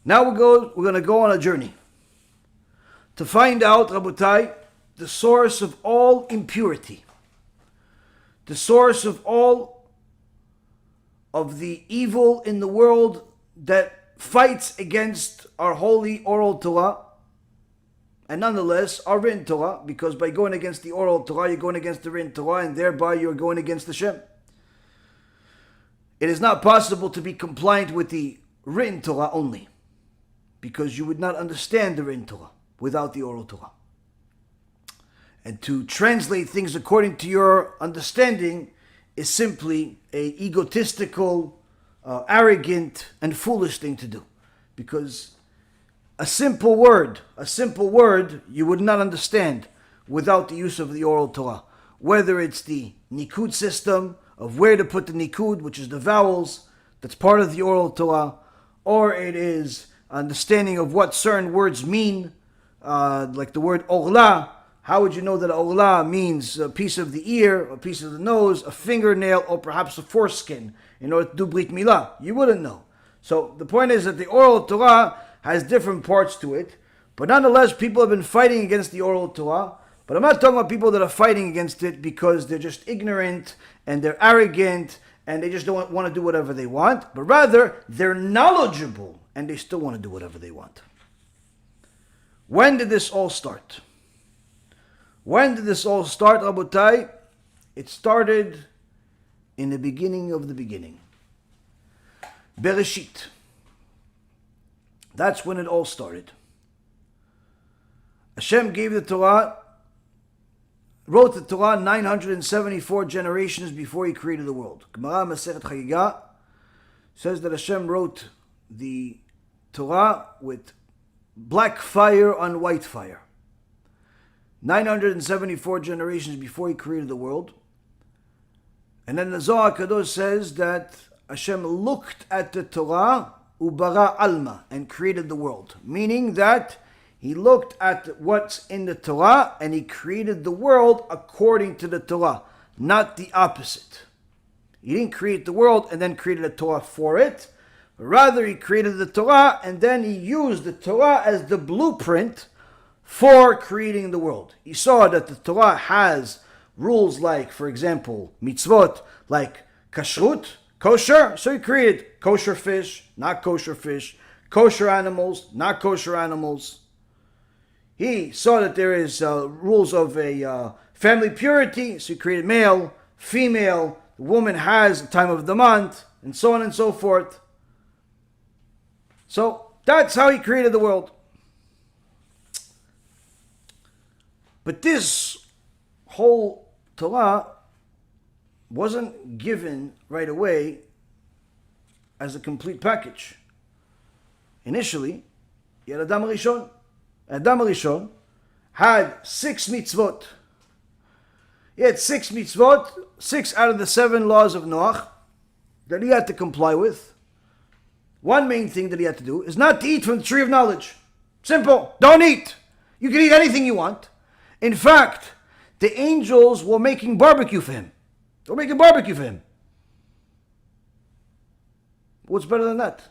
Now we're going to go on a journey to find out, Rabotai, the source of all impurity, the source of all of the evil in the world that fights against our holy oral Torah, and nonetheless our written Torah, because by going against the oral Torah, you're going against the written Torah, and thereby you're going against the Shem. It is not possible to be compliant with the written Torah only, because you would not understand the written Torah without the oral Torah. And to translate things according to your understanding is simply an egotistical, arrogant, and foolish thing to do. Because a simple word you would not understand without the use of the oral Torah. Whether it's the nikud system of where to put the nikud, which is the vowels, that's part of the oral Torah, or it is understanding of what certain words mean, like the word orla. How would you know that orla means a piece of the ear, a piece of the nose, a fingernail, or perhaps a foreskin in order to do brit milah? You wouldn't know. So the point is that the oral Torah has different parts to it, but nonetheless people have been fighting against the oral Torah. But I'm not talking about people that are fighting against it because they're just ignorant and they're arrogant and they just don't want to do whatever they want, but rather they're knowledgeable and they still want to do whatever they want. When did this all start? When did this all start, Rabotai? It started in the beginning of the beginning. Bereshit. That's when it all started. Hashem gave the Torah, wrote the Torah 974 generations before He created the world. Gemara Masechet Chagiga says that Hashem wrote the Torah with black fire on white fire. 974 generations before He created the world. And then the Zohar Kadosh says that Hashem looked at the Torah ubara alma and created the world. Meaning that He looked at what's in the Torah and He created the world according to the Torah, not the opposite. He didn't create the world and then created a Torah for it. But rather He created the Torah and then He used the Torah as the blueprint for creating the world. He saw that the Torah has rules like, for example, mitzvot, like kashrut, kosher. So He created kosher fish, not kosher fish, kosher animals, not kosher animals. He saw that there is rules of a family purity, so He created male, female, the woman has the time of the month, and so on and so forth. So that's how He created the world. But this whole Torah wasn't given right away as a complete package. Initially, you had Adam Rishon. Adam Rishon had 6 mitzvot. He had 6 mitzvot, 6 out of the 7 laws of Noach that he had to comply with. One main thing that he had to do is not to eat from the tree of knowledge. Simple. Don't eat. You can eat anything you want. In fact, the angels were making barbecue for him. They were making barbecue for him. What's better than that?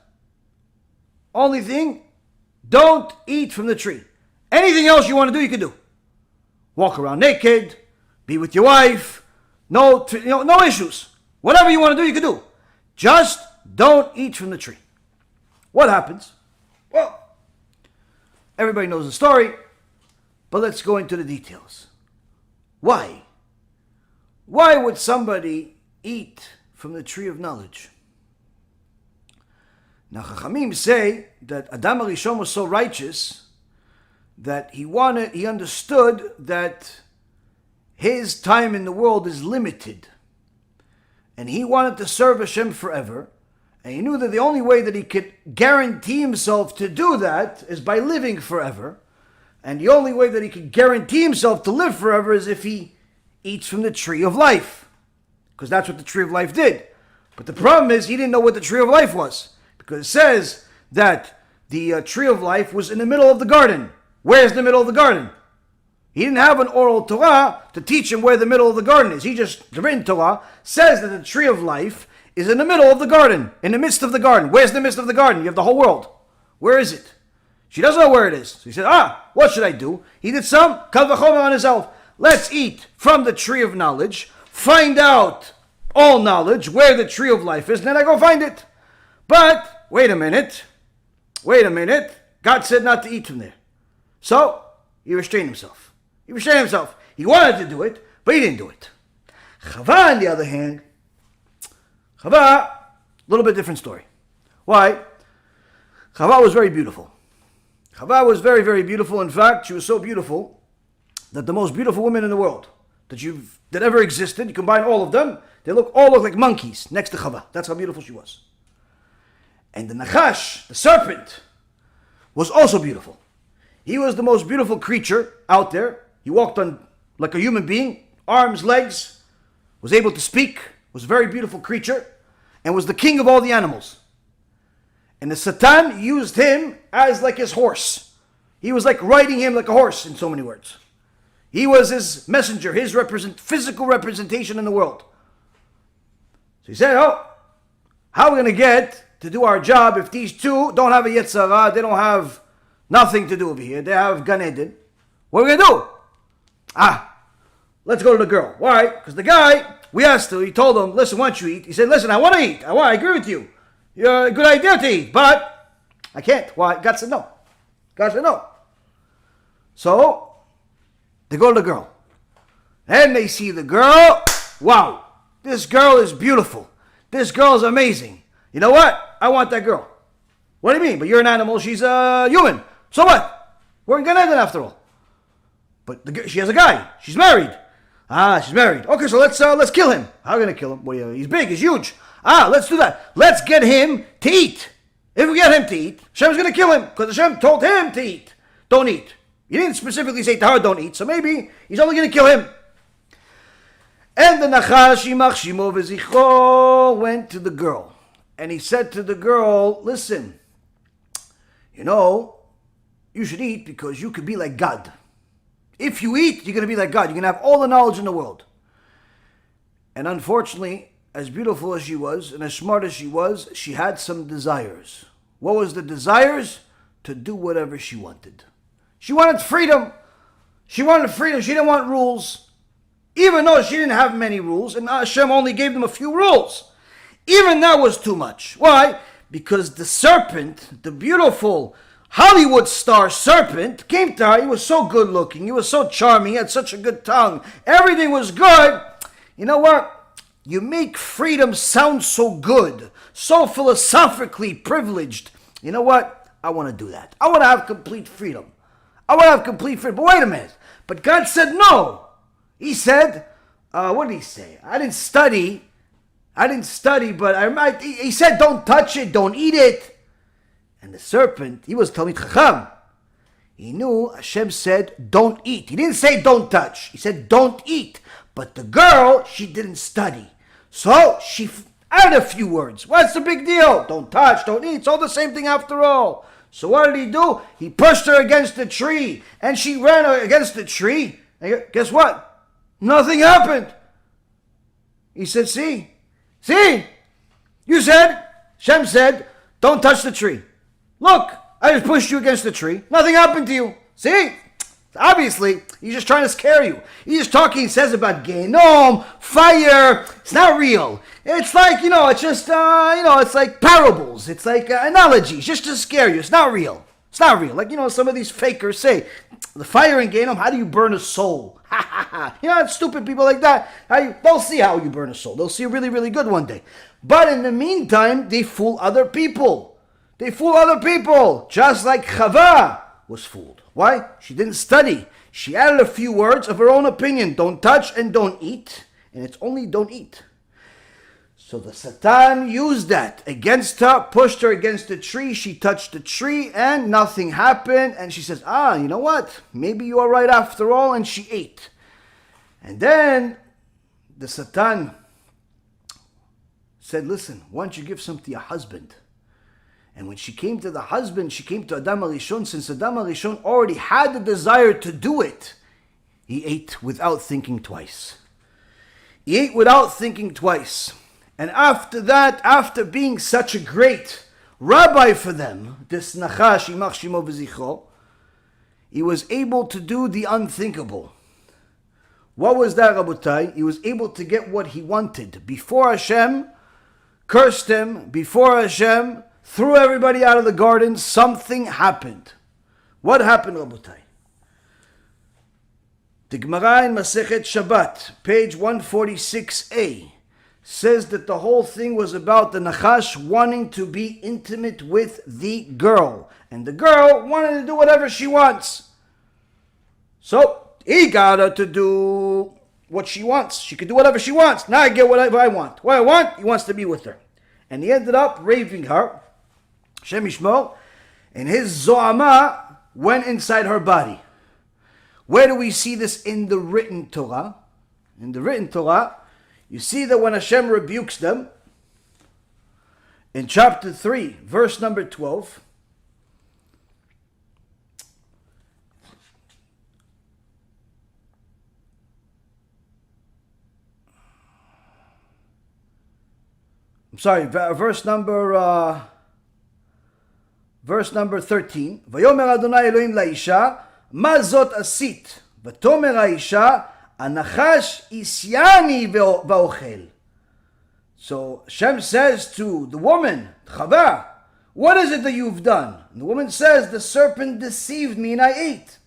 Only thing, don't eat from the tree. Anything else you want to do, you can do. Walk around naked, be with your wife, no issues. Whatever you want to do, you can do. Just don't eat from the tree. What happens? Well, everybody knows the story, but let's go into the details. Why? Why would somebody eat from the tree of knowledge? Now, Chachamim say that Adam HaRishon was so righteous that he understood that his time in the world is limited. And he wanted to serve Hashem forever. And he knew that the only way that he could guarantee himself to do that is by living forever. And the only way that he could guarantee himself to live forever is if he eats from the tree of life. Because that's what the tree of life did. But the problem is he didn't know what the tree of life was. Because it says that the tree of life was in the middle of the garden. Where's the middle of the garden? He didn't have an oral Torah to teach him where the middle of the garden is. The written Torah says that the tree of life is in the middle of the garden, in the midst of the garden. Where's the midst of the garden? You have the whole world. Where is it? She doesn't know where it is. So he said, what should I do? He did some kal v'chomer on himself. Let's eat from the tree of knowledge, find out all knowledge, where the tree of life is, and then I go find it. But, wait a minute. God said not to eat from there. So, he restrained himself. He wanted to do it, but he didn't do it. Chava, on the other hand, a little bit different story. Why? Chava was very beautiful. Chava was very, very beautiful. In fact, she was so beautiful that the most beautiful women in the world that ever existed, you combine all of them, they all look like monkeys next to Chava. That's how beautiful she was. And the Nachash, the serpent, was also beautiful. He was the most beautiful creature out there. He walked on like a human being, arms, legs, was able to speak, was a very beautiful creature, and was the king of all the animals. And the Satan used him as like his horse. He was like riding him like a horse, in so many words. He was his messenger, his physical representation in the world. So he said, how are we going to get to do our job if these two don't have a Yetzirah, they don't have nothing to do over here, they have Gan Eden? What are we going to do? Let's go to the girl. Why? Because the guy, we asked him, he told him, listen, why don't you eat? He said, listen, I want to eat. I agree with you. You're a good idea to eat, but I can't. Why? God said no. So, they go to the girl. And they see the girl. Wow, this girl is beautiful. This girl is amazing. You know what? I want that girl. What do you mean? But you're an animal, she's a human. So what? We're in Gan Eden after all. But she has a guy. She's married. She's married. Okay, so let's kill him. How are we going to kill him? Well, he's big, he's huge. Let's do that. Let's get him to eat. If we get him to eat, Hashem's going to kill him because Hashem told him to eat. Don't eat. He didn't specifically say to her, don't eat. So maybe he's only going to kill him. And the Nachash Yimach Shimo V'Zichro went to the girl. And he said to the girl, listen, you should eat because you could be like God. If you eat, you're going to be like God. You're going to have all the knowledge in the world. And unfortunately, as beautiful as she was and as smart as she was, she had some desires. What was the desires? To do whatever she wanted. She wanted freedom. She didn't want rules. Even though she didn't have many rules, and Hashem only gave them a few rules. Even that was too much. Why? Because the serpent, the beautiful Hollywood star serpent, came to her. He was so good looking. He was so charming. He had such a good tongue. Everything was good. You know what? You make freedom sound so good, so philosophically privileged. You know what? I want to do that. I want to have complete freedom. But wait a minute. But God said no. He said, what did he say? I didn't study, but he said don't touch it, don't eat it. And the serpent, he was Talmid Chacham. He knew Hashem said don't eat. He didn't say don't touch. He said don't eat. But the girl, she didn't study. So she added a few words. What's the big deal? Don't touch, don't eat. It's all the same thing after all. So what did he do? He pushed her against the tree. And she ran against the tree. And guess what? Nothing happened. He said, see, you said, Hashem said, don't touch the tree. Look, I just pushed you against the tree. Nothing happened to you. See? Obviously, he's just trying to scare you. He's just talking, he says about Genom, fire. It's not real. It's like, it's just, it's like parables. It's like analogies, just to scare you. It's not real. Like, some of these fakers say, the fire in Genom, how do you burn a soul? Stupid people like that. They'll see how you burn a soul. They'll see really, really good one day. But in the meantime, they fool other people. Just like Chava was fooled. Why? She didn't study. She added a few words of her own opinion. Don't touch and don't eat. And it's only don't eat. So the Satan used that against her, pushed her against the tree. She touched the tree and nothing happened. And she says, you know what? Maybe you are right after all. And she ate. And then the Satan said, listen, why don't you give some to your husband? And when she came to the husband, she came to Adam HaRishon. Since Adam HaRishon already had the desire to do it, he ate without thinking twice. And after that, after being such a great, rabbi for them, this Nachash, Yimach Shemo V'Zichro, he was able to do the unthinkable. What was that, Rabotai? He was able to get what he wanted. Before Hashem cursed him, before Hashem threw everybody out of the garden, something happened. What happened, Rabotai? The Gemara in Masechet Shabbat, page 146a, says that the whole thing was about the Nachash wanting to be intimate with the girl. And the girl wanted to do whatever she wants. So he got her to do what she wants. She could do whatever she wants. Now I get whatever I want. What I want, he wants to be with her. And he ended up raping her, Shem Yishmor, and his Zo'ama went inside her body. Where do we see this in the written Torah? In the written Torah, you see that when Hashem rebukes them, in chapter 3, verse number 12, I'm sorry, verse number 13. Vayomer Adonai Elohim laisha, ma zot asit, vatomer haisha, anachash isyani va'ochel. So Hashem says to the woman, Chava, what is it that you've done? And the woman says, the serpent deceived me and I ate.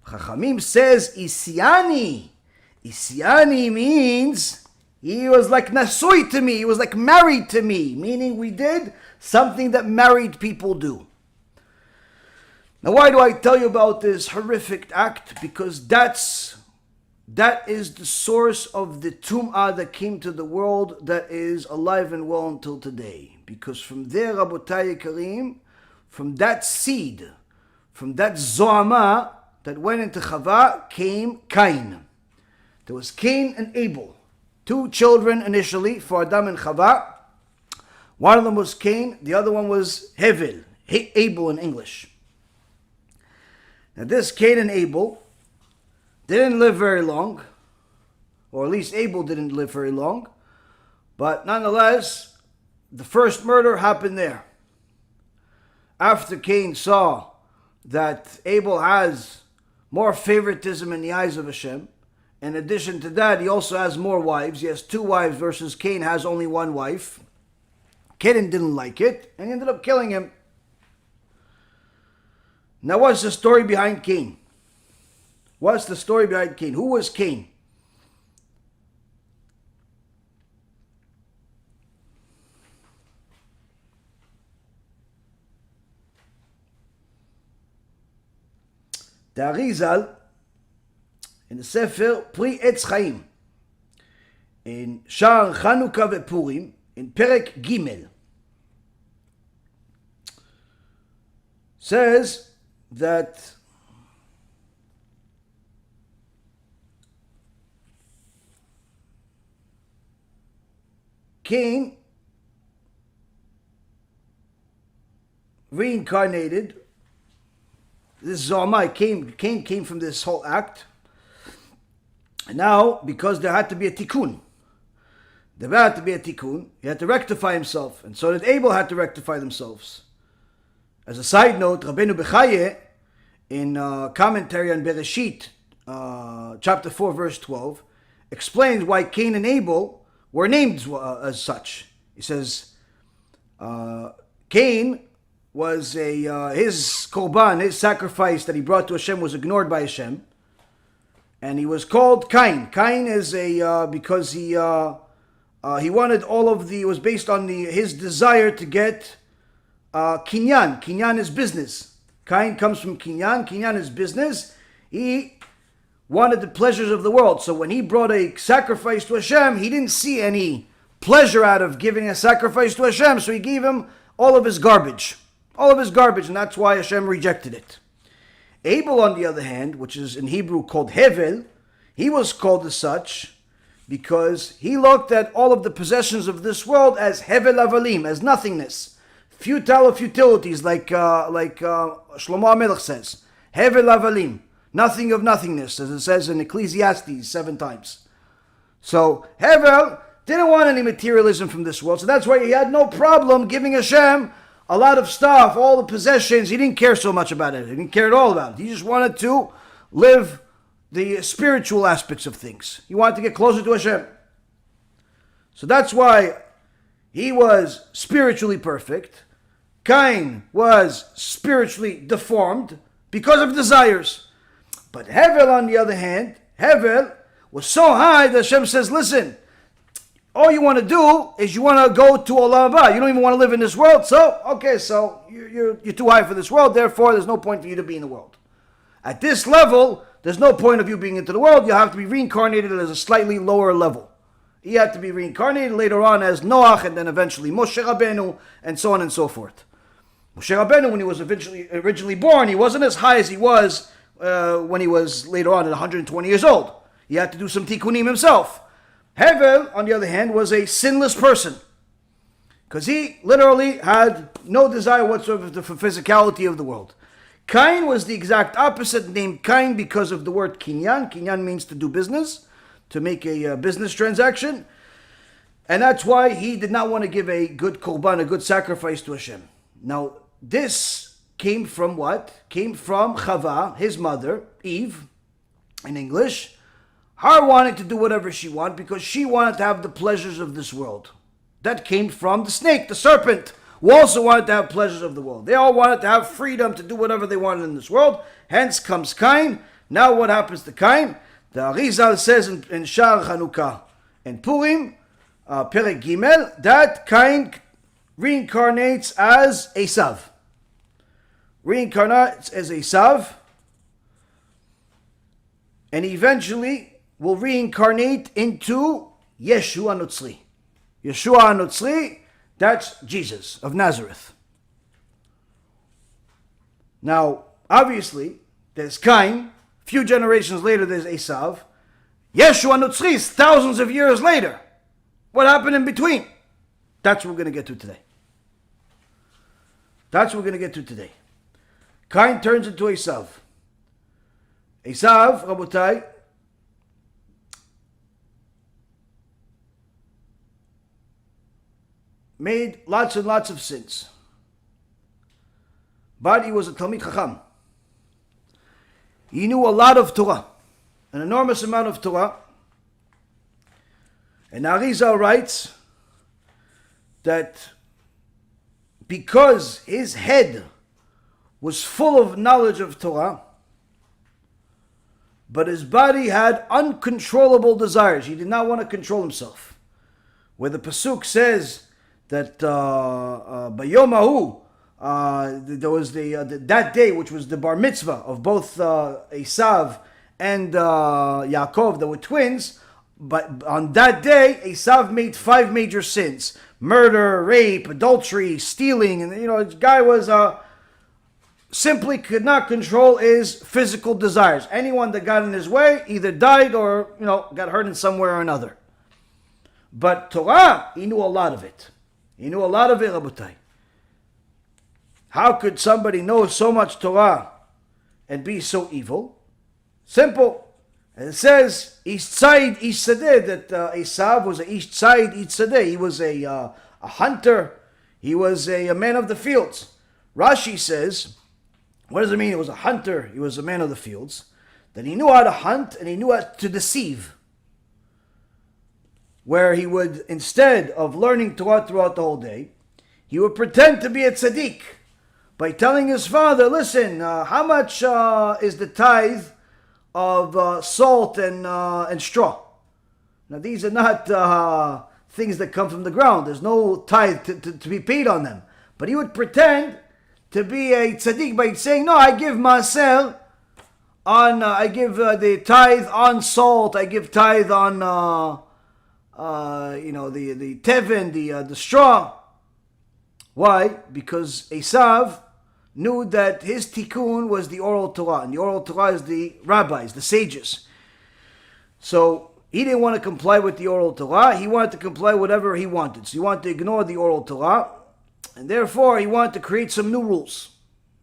Chachamim says, isyani. Isyani means he was like nasui to me, he was like married to me, meaning we did something that married people do. Now why do I tell you about this horrific act? Because that is the source of the Tumah that came to the world that is alive and well until today. Because from there, Rabotai Karim, from that seed, from that Zo'ama that went into Chava, came Kayin. There was Cain and Abel. Two children initially for Adam and Chava. One of them was Cain, the other one was Hevel, Abel in English. Now this Cain and Abel didn't live very long, or at least Abel didn't live very long, but nonetheless, the first murder happened there. After Cain saw that Abel has more favoritism in the eyes of Hashem, in addition to that, he also has more wives. He has two wives versus Cain has only one wife. Cain didn't like it and he ended up killing him. Now what's the story behind Cain? What's the story behind Cain? Who was Cain? The Arizal, in the Sefer Pri Etz Chaim, in Sha'ar Chanukah vePurim, in Perek Gimel, says that Cain reincarnated. This Zo'ama came from this whole act. And now, because there had to be a tikkun, he had to rectify himself, and so did Abel had to rectify themselves. As a side note, Rabbeinu Bechaye, in commentary on Bereshit, chapter 4, verse 12, explains why Cain and Abel were named as such. He says, Cain was his korban, his sacrifice that he brought to Hashem was ignored by Hashem. And he was called Kayin. Kayin is because he wanted all of the, it was based on his desire to get kinyan. Kinyan is business. Kayin comes from kinyan. Kinyan is business. He wanted the pleasures of the world. So when he brought a sacrifice to Hashem, he didn't see any pleasure out of giving a sacrifice to Hashem. So he gave him all of his garbage. All of his garbage. And that's why Hashem rejected it. Abel, on the other hand, which is in Hebrew called Hevel, he was called as such because he looked at all of the possessions of this world as Hevel Avalim, as nothingness, futile futilities, like Shlomo HaMelech says, Hevel Avalim, nothing of nothingness, as it says in Ecclesiastes 7 times. So Hevel didn't want any materialism from this world, so that's why he had no problem giving Hashem a lot of stuff, all the possessions. He didn't care so much about it. He didn't care at all about it. He just wanted to live the spiritual aspects of things. He wanted to get closer to Hashem. So that's why he was spiritually perfect. Kayin was spiritually deformed because of desires. But Hevel, on the other hand, Hevel was so high that Hashem says, listen, all you want to do is you want to go to Olam Haba. You don't even want to live in this world. So, okay, so you're too high for this world. Therefore, there's no point for you to be in the world. At this level, there's no point of you being into the world. You have to be reincarnated at a slightly lower level. He had to be reincarnated later on as Noach, and then eventually Moshe Rabbeinu, and so on and so forth. Moshe Rabbeinu, when he was originally born, he wasn't as high as he was when he was later on at 120 years old. He had to do some tikkunim himself. Hevel, on the other hand, was a sinless person, because he literally had no desire whatsoever for physicality of the world. Kayin was the exact opposite, named Kayin because of the word kinyan. Kinyan means to do business, to make a business transaction. And that's why he did not want to give a good korban, a good sacrifice to Hashem. Now, this came from what? Came from Chava, his mother, Eve, in English. Her wanting to do whatever she wanted because she wanted to have the pleasures of this world. That came from the snake, the serpent, who also wanted to have pleasures of the world. They all wanted to have freedom to do whatever they wanted in this world. Hence comes Kayin. Now what happens to Kayin? The Arizal says in Shar Chanukah and Purim, Perek Gimel, that Kayin reincarnates as Esav. Reincarnates as Esav, and eventually will reincarnate into Yeshua Notzri. Yeshua Notzri, that's Jesus of Nazareth. Now, obviously, there's Kayin. A few generations later, there's Esav. Yeshua Notzri is thousands of years later. What happened in between? That's what we're going to get to today. That's what we're going to get to today. Kayin turns into Esav. Esav, Rabotai, made lots and lots of sins. But he was a Talmid Chacham. He knew a lot of Torah, an enormous amount of Torah. And Arizal writes that because his head was full of knowledge of Torah, but his body had uncontrollable desires. He did not want to control himself. Where the Pasuk says that Bayomahu, there was that day, which was the bar mitzvah of both Esav and Yaakov, that were twins. But on that day, Esav made 5 major sins: murder, rape, adultery, stealing, and the guy was simply could not control his physical desires. Anyone that got in his way either died or got hurt in some way or another. But Torah, he knew a lot of it. He knew a lot of it, Rabotai. How could somebody know so much Torah and be so evil? Simple. And it says, Ish Tzayid Ish Sadeh, that Esav was a Ish Tzayid Ish Sadeh. He was a hunter. He was a man of the fields. Rashi says, what does it mean? He was a hunter. He was a man of the fields. That he knew how to hunt and he knew how to deceive. Where he would, instead of learning Torah throughout the whole day, he would pretend to be a tzaddik by telling his father, listen, how much is the tithe of salt and straw? Now these are not things that come from the ground. There's no tithe to be paid on them. But he would pretend to be a tzaddik by saying, no, I give maaser on, I give the tithe on salt, I give tithe on the tevin, the straw. Why? Because Esav knew that his tikkun was the Oral Torah, and the Oral Torah is the rabbis, the sages. So he didn't want to comply with the Oral Torah. He wanted to comply whatever he wanted. So he wanted to ignore the Oral Torah, and therefore he wanted to create some new rules.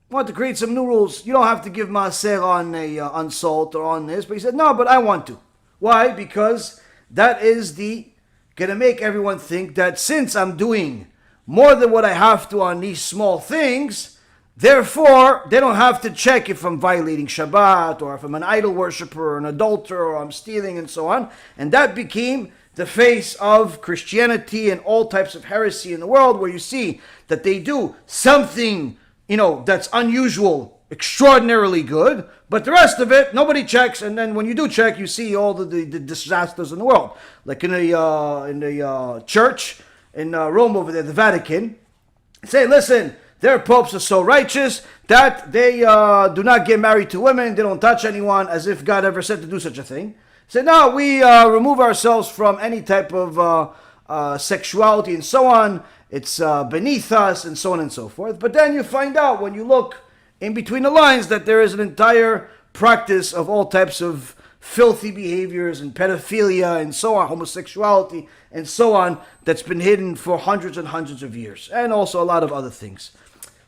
He wanted to create some new rules. You don't have to give maaser on salt or on this, but he said, no, but I want to. Why? Because that is going to make everyone think that since I'm doing more than what I have to on these small things. Therefore, they don't have to check if I'm violating Shabbat, or if I'm an idol worshiper, or an adulterer, or I'm stealing, and so on. And that became the face of Christianity and all types of heresy in the world, where you see that they do something, that's unusual, extraordinarily good, but the rest of it, nobody checks. And then when you do check, you see all the disasters in the world. Like in the church in Rome over there, the Vatican, say, listen, their popes are so righteous that they do not get married to women, they don't touch anyone, as if God ever said to do such a thing. Say, no, we remove ourselves from any type of sexuality and so on. It's beneath us, and so on and so forth. But then you find out, when you look in between the lines, that there is an entire practice of all types of filthy behaviors and pedophilia and so on, homosexuality and so on, that's been hidden for hundreds and hundreds of years. And also a lot of other things.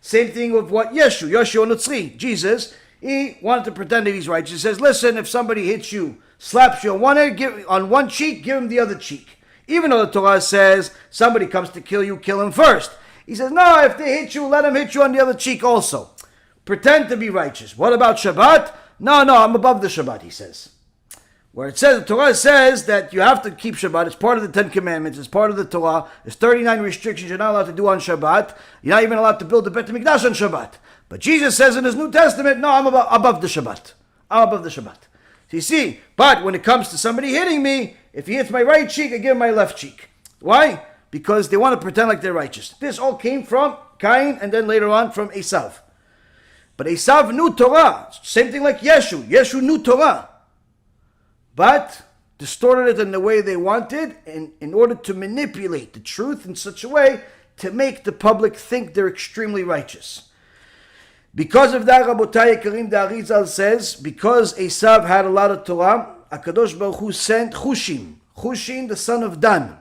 Same thing with what Yeshua Notzri, Jesus, he wanted to pretend that he's righteous. He says, listen, if somebody hits you, slaps you on one cheek, give him the other cheek. Even though the Torah says, somebody comes to kill you, kill him first. He says, no, if they hit you, let them hit you on the other cheek also. Pretend to be righteous. What about Shabbat? No, I'm above the Shabbat, he says. Where it says, the Torah says that you have to keep Shabbat. It's part of the Ten Commandments. It's part of the Torah. There's 39 restrictions you're not allowed to do on Shabbat. You're not even allowed to build a Bet HaMikdash on Shabbat. But Jesus says in his New Testament, no, I'm above the Shabbat. I'm above the Shabbat. So you see, but when it comes to somebody hitting me, if he hits my right cheek, I give him my left cheek. Why? Because they want to pretend like they're righteous. This all came from Kayin, and then later on from Esav. But Esav knew Torah. Same thing like Yeshu. Yeshu knew Torah. But distorted it in the way they wanted, in order to manipulate the truth in such a way to make the public think they're extremely righteous. Because of that, Rabotai Karim, the Arizal says, because Esav had a lot of Torah, HaKadosh Baruch Hu sent Hushim, the son of Dan,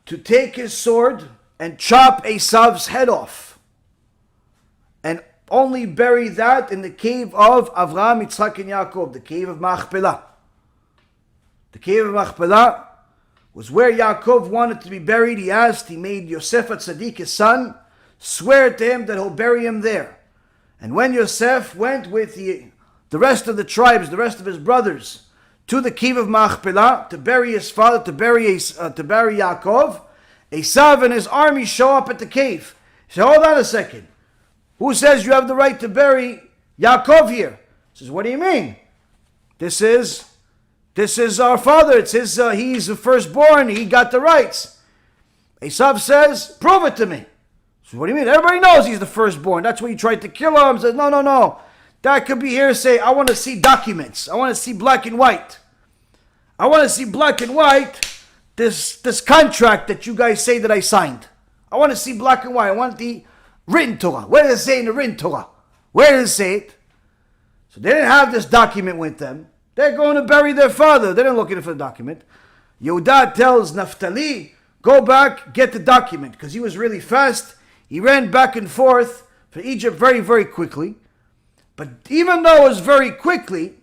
to take his sword and chop Esav's head off, and only bury that in the cave of Avraham, Yitzchak, and Yaakov, the cave of Machpelah. The cave of Machpelah was where Yaakov wanted to be buried. He made Yosef HaTzadik, his son, swear to him that he'll bury him there. And when Yosef went with the rest of the tribes, the rest of his brothers, to the cave of Machpelah to bury his father, to bury Yaakov, Esav and his army show up at the cave. He said, hold on a second. Who says you have the right to bury Yaakov here? He says, what do you mean? This is our father. It's his. He's the firstborn. He got the rights. Esav says, prove it to me. So what do you mean? Everybody knows he's the firstborn. That's why you tried to kill him. He says, no. That could be hearsay. I want to see documents. I want to see black and white. I want to see black and white this contract that you guys say that I signed. I want to see black and white. I want the written Torah. Where does it say in the written Torah? Where does it say it? So they didn't have this document with them. They're going to bury their father. They didn't look for the document. Yehuda tells Naphtali, go back, get the document. Because he was really fast. He ran back and forth for Egypt very, very quickly. But even though it was very quickly,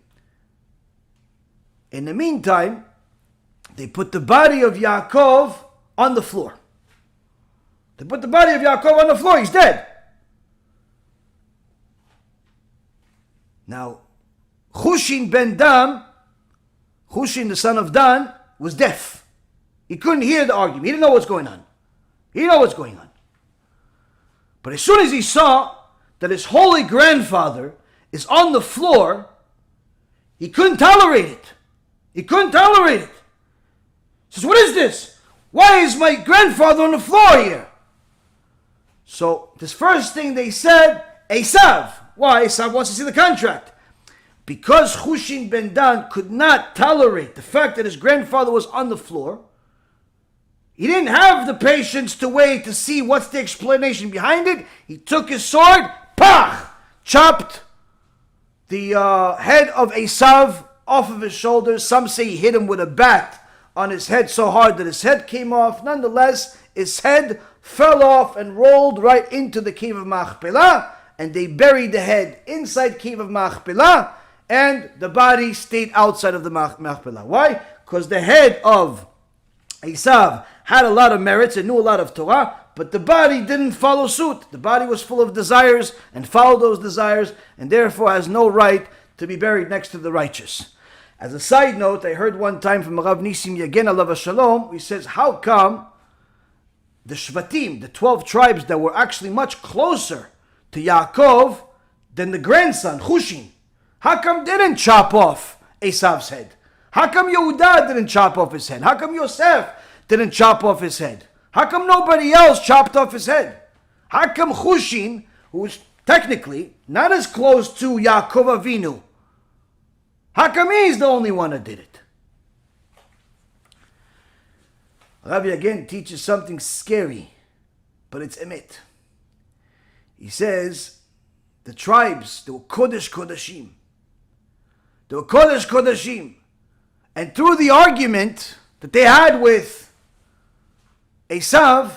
in the meantime, they put the body of Yaakov on the floor. They put the body of Yaakov on the floor. He's dead. Now, Hushin ben Dam, Hushin the son of Dan, was deaf. He couldn't hear the argument. He didn't know what's going on. But as soon as he saw that his holy grandfather is on the floor, he couldn't tolerate it. He says, what is this? Why is my grandfather on the floor here? So, this first thing they said, Esav. Why? Esav wants to see the contract. Because Hushin ben Dan could not tolerate the fact that his grandfather was on the floor, he didn't have the patience to wait to see what's the explanation behind it. He took his sword, chopped the head of Esav off of his shoulders. Some say he hit him with a bat on his head so hard that his head came off. Nonetheless, his head fell off and rolled right into the cave of Machpelah, and they buried the head inside cave of Machpelah, and the body stayed outside of the Machpelah. Why? Because the head of Esav had a lot of merits and knew a lot of Torah, but the body didn't follow suit. The body was full of desires and followed those desires, and therefore has no right to be buried next to the righteous. As a side note, I heard one time from Rav Nisim Yagen Alav Shalom, he says, how come the Shvatim, the 12 tribes that were actually much closer to Yaakov than the grandson, Hushin, how come they didn't chop off Esav's head? How come Yehuda didn't chop off his head? How come Yosef didn't chop off his head? How come nobody else chopped off his head? How come Hushin, who's technically not as close to Yaakov Avinu, how come he's the only one that did it? Rabbi again teaches something scary, but it's emet. He says the tribes, they were Kodesh Kodashim. They were Kodesh Kodashim. And through the argument that they had with Esav,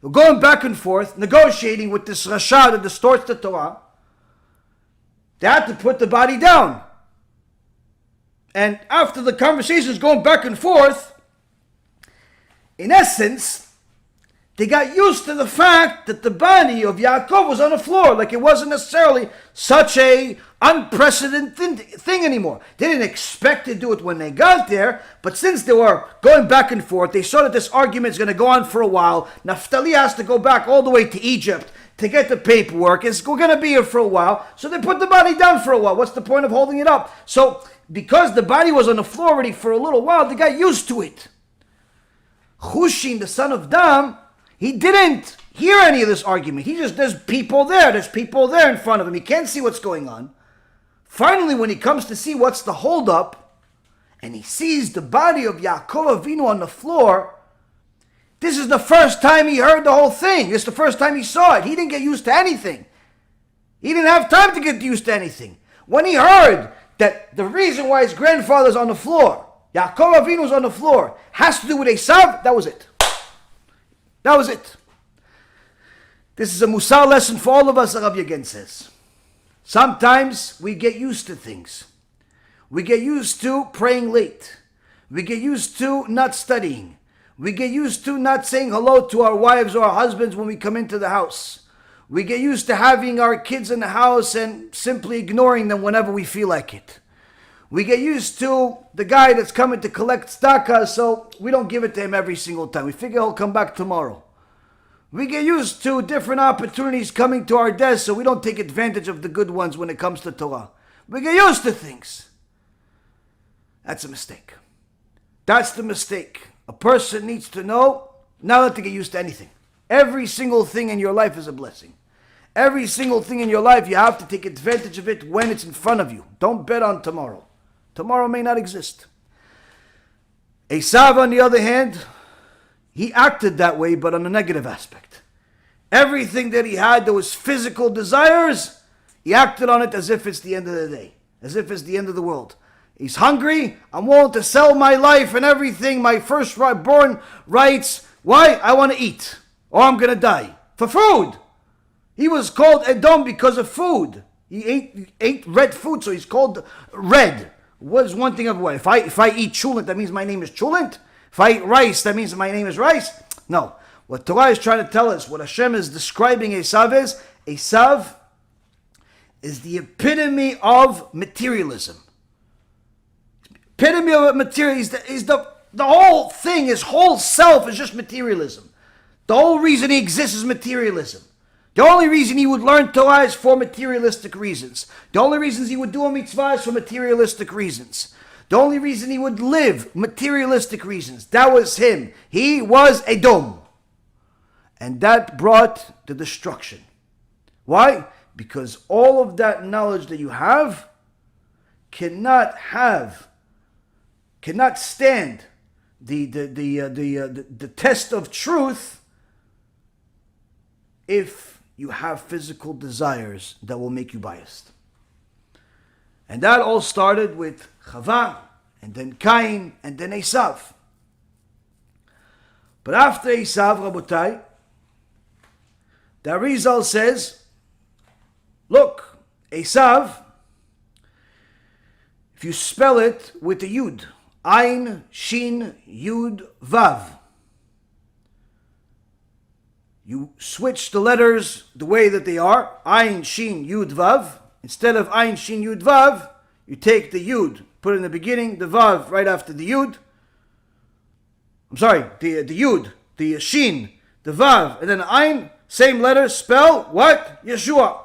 they were going back and forth, negotiating with this Rasha that distorts the Torah. They had to put the body down. And after the conversations going back and forth, in essence, they got used to the fact that the body of Yaakov was on the floor, like it wasn't necessarily such a unprecedented thing anymore. They didn't expect to do it when they got there, but since they were going back and forth, they saw that this argument is going to go on for a while. Naphtali has to go back all the way to Egypt to get the paperwork. It's going to be here for a while, so they put the body down for a while. What's the point of holding it up? So, because the body was on the floor already for a little while, they got used to it. Hushin, the son of Dam, he didn't hear any of this argument. He just, there's people there in front of him. He can't see what's going on. Finally, when he comes to see what's the holdup, and he sees the body of Yaakov Avinu on the floor, this is the first time he heard the whole thing. This is the first time he saw it. He didn't get used to anything. He didn't have time to get used to anything. When he heard that the reason why his grandfather's on the floor, Yaakov Avinu's on the floor, has to do with Esav, that was it. That was it. This is a Musar lesson for all of us, Rav Yagen says. Sometimes we get used to things. We get used to praying late. We get used to not studying. We get used to not saying hello to our wives or our husbands when we come into the house. We get used to having our kids in the house and simply ignoring them whenever we feel like it. We get used to the guy that's coming to collect tzedakah, so we don't give it to him every single time. We figure he'll come back tomorrow. We get used to different opportunities coming to our desk, so we don't take advantage of the good ones when it comes to Torah. We get used to things. That's a mistake. That's the mistake. A person needs to know not to get used to anything. Every single thing in your life is a blessing. Every single thing in your life, you have to take advantage of it when it's in front of you. Don't bet on tomorrow. Tomorrow may not exist. Esav, on the other hand, he acted that way, but on a negative aspect. Everything that he had that was physical desires, he acted on it as if it's the end of the day, as if it's the end of the world. He's hungry, I'm willing to sell my life and everything, my firstborn rights. Why? I want to eat, or I'm going to die. For food. He was called Edom because of food. He ate red food, so he's called red. What is one thing of what? If I eat chulent, that means my name is chulent? If I eat rice, that means my name is rice? No. What Torah is trying to tell us, what Hashem is describing Esav is the epitome of materialism. Epitome of materialism is the whole thing, his whole self is just materialism. The whole reason he exists is materialism. The only reason he would learn Torah is for materialistic reasons. The only reasons he would do a mitzvah is for materialistic reasons. The only reason he would live, materialistic reasons. That was him. He was Edom. And that brought the destruction. Why? Because all of that knowledge that you have cannot stand the test of truth if you have physical desires that will make you biased. And that all started with Chava, and then Kayin, and then Esav. But after Esav, Rabotai, the Arizal says, look, Esav, if you spell it with a Yud, Ain, Shin, Yud, Vav, You switch the letters the way that they are. Ayin, Shin, Yud, Vav. Instead of Ayin, Shin, Yud, Vav, you take the Yud, put it in the beginning, the Vav right after the Yud. I'm sorry, the Yud, the Shin, the Vav, and then Ayin, same letter, spell what? Yeshua.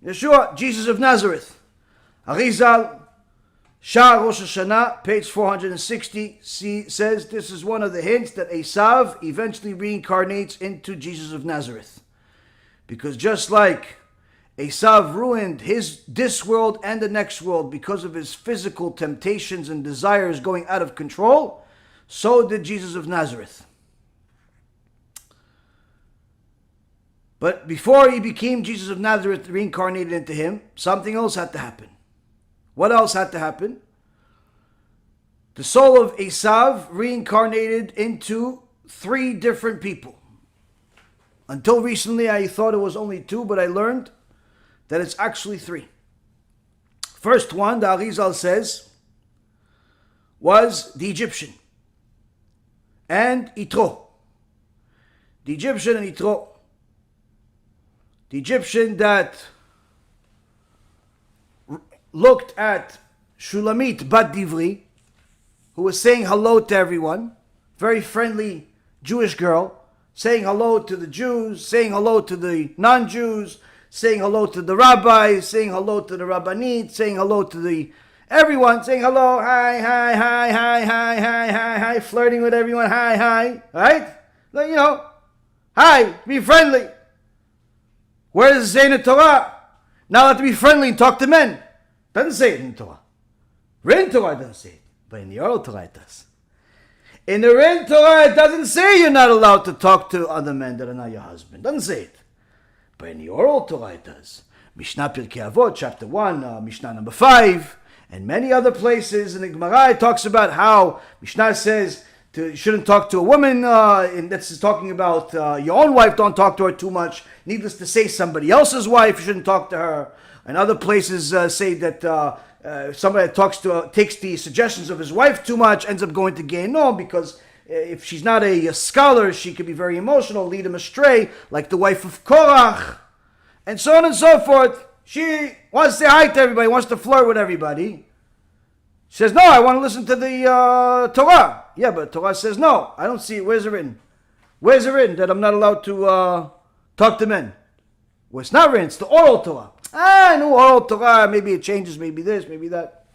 Yeshua, Jesus of Nazareth. Arizal, Shah Rosh Hashanah, page 460, says this is one of the hints that Esav eventually reincarnates into Jesus of Nazareth. Because just like Esav ruined this world and the next world because of his physical temptations and desires going out of control, so did Jesus of Nazareth. But before he became Jesus of Nazareth, reincarnated into him, something else had to happen. What else had to happen? The soul of Esav reincarnated into 3 different people. Until recently, I thought it was only 2, but I learned that it's actually 3. First one, the Arizal says, was the Egyptian and Yitro. The Egyptian and Yitro. The Egyptian that looked at Shulamit Bat Divri, who was saying hello to everyone, very friendly Jewish girl, saying hello to the Jews, saying hello to the non-Jews, saying hello to the rabbis, saying hello to the rabbanit, saying hello to the everyone, saying hello, hi, hi, hi, hi, hi, hi, hi, hi, flirting with everyone, hi, right? You know, hi, be friendly. Where does it say in the Torah? Now let to be friendly and talk to men. Doesn't say it in the Torah. Written Torah doesn't say it, but in the Oral Torah it does. In the written Torah it doesn't say you're not allowed to talk to other men that are not your husband. Doesn't say it. But in the Oral Torah it does. Mishnah Pirkei Avot, chapter 1, Mishnah number 5, and many other places in the Gemara it talks about how Mishnah says you shouldn't talk to a woman, and that's talking about your own wife, don't talk to her too much. Needless to say, somebody else's wife, you shouldn't talk to her. And other places say that somebody that takes the suggestions of his wife too much ends up going to Gehinnom, because if she's not a scholar, she could be very emotional, lead him astray, like the wife of Korach, and so on and so forth. She wants to say hi to everybody, wants to flirt with everybody. She says, no, I want to listen to the Torah. Yeah, but Torah says no. I don't see it. Where's it written? Where's it written that I'm not allowed to talk to men? Well, it's not written. It's the Oral Torah. I know Oral Torah. Maybe it changes. Maybe this. Maybe that.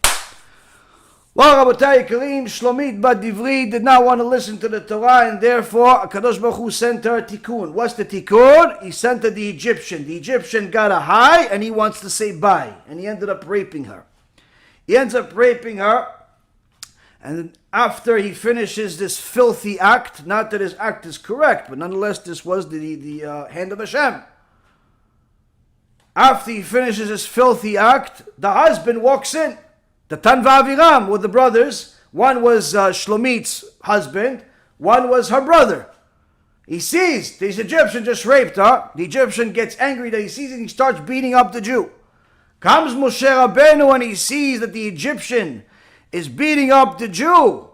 Well, Rabotai Kayin, Shlomit Bat Divri did not want to listen to the Torah, and therefore Kadosh Baruch Hu sent her tikkun. What's the tikkun? He sent her the Egyptian. The Egyptian got a hi, and he wants to say bye, and he ended up raping her. He ends up raping her, and after he finishes this filthy act, not that his act is correct, but nonetheless this was the hand of Hashem. After he finishes his filthy act, the husband walks in. The Tanva Aviram with the brothers. One was Shlomit's husband, one was her brother. He sees this Egyptian just raped her. The Egyptian gets angry that he sees it and he starts beating up the Jew. Comes Moshe Rabbeinu and he sees that the Egyptian is beating up the Jew.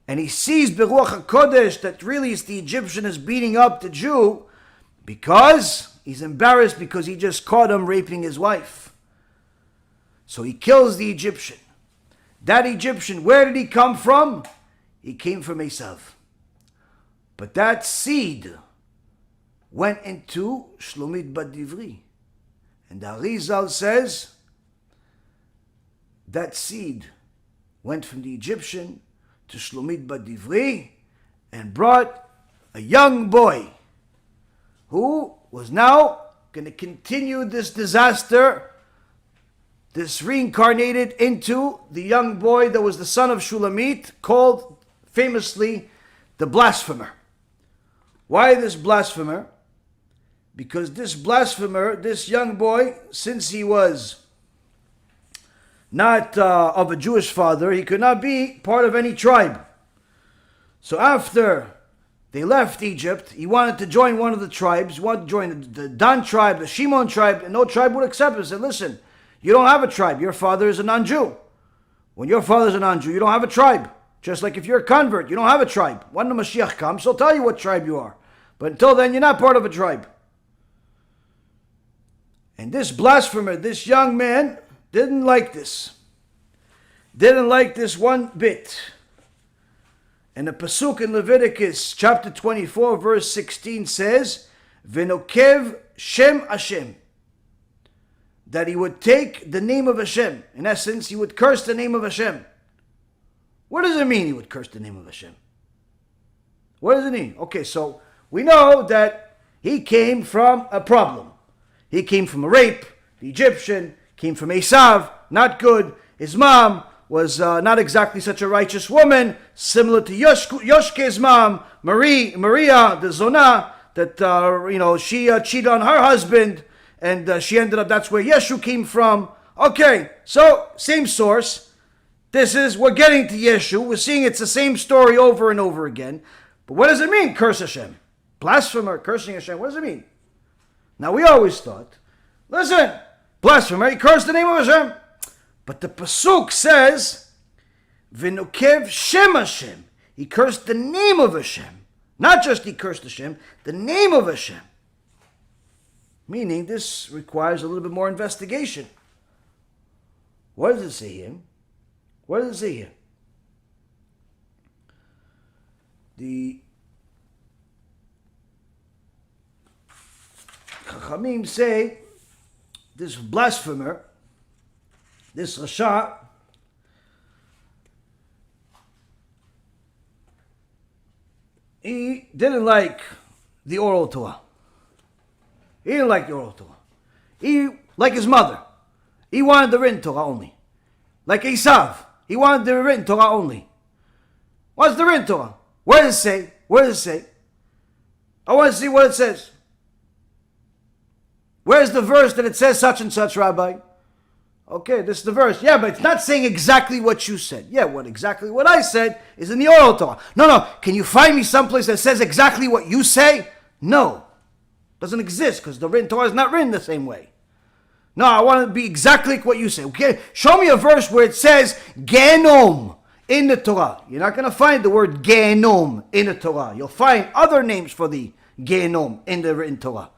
And he sees Beruach HaKodesh that really it's the Egyptian is beating up the Jew because he's embarrassed because he just caught him raping his wife. So he kills the Egyptian. That Egyptian, where did he come from? He came from Esav. But that seed went into Shlomit Bat Divri. And the Arizal says that seed went from the Egyptian to Shlomit Bat Divri and brought a young boy who was now going to continue this disaster, this reincarnated into the young boy that was the son of Shulamit, called famously the blasphemer. Why this blasphemer? Because this blasphemer, this young boy, since he was not of a Jewish father, he could not be part of any tribe. So after they left Egypt, he wanted to join one of the tribes. He wanted to join the Dan tribe, the Shimon tribe, and no tribe would accept him. He said, listen, you don't have a tribe. Your father is a non-Jew. When your father is a non-Jew, you don't have a tribe. Just like if you're a convert, you don't have a tribe. When the Mashiach comes, he'll tell you what tribe you are. But until then, you're not part of a tribe. And this blasphemer, this young man, didn't like this. Didn't like this one bit. And the pasuk in Leviticus chapter 24 verse 16 says, V'nokev Shem Hashem. That he would take the name of Hashem. In essence, he would curse the name of Hashem. What does it mean he would curse the name of Hashem? What does it mean? Okay, so we know that he came from a problem. He came from a rape. The Egyptian came from Esav, not good. His mom was not exactly such a righteous woman, similar to Yoshke's mom, Maria, the Zonah, that she cheated on her husband, and she ended up. That's where Yeshu came from. Okay, so same source. We're getting to Yeshu. We're seeing it's the same story over and over again. But what does it mean, curse Hashem? Blasphemer, cursing Hashem, what does it mean? Now we always thought, listen, blasphemer, he cursed the name of Hashem. But the pasuk says, V'nokev Shem Hashem. He cursed the name of Hashem. Not just he cursed Hashem, the name of Hashem. Meaning this requires a little bit more investigation. What does it say here? What does it say here? The Chachamim say this blasphemer, this Rasha, he didn't like the Oral Torah. He didn't like the Oral Torah. He, like his mother, he wanted the written Torah only. Like Esav, he wanted the written Torah only. What's the written Torah? What does it say? What does it say? I want to see what it says. Where's the verse that it says such and such, Rabbi? Okay, this is the verse. Yeah, but it's not saying exactly what you said. Yeah, exactly what I said is in the Oral Torah. No. Can you find me someplace that says exactly what you say? No. Doesn't exist because the written Torah is not written the same way. No, I want to be exactly like what you say. Okay, show me a verse where it says Genom in the Torah. You're not going to find the word Genom in the Torah. You'll find other names for the Genom in the written Torah.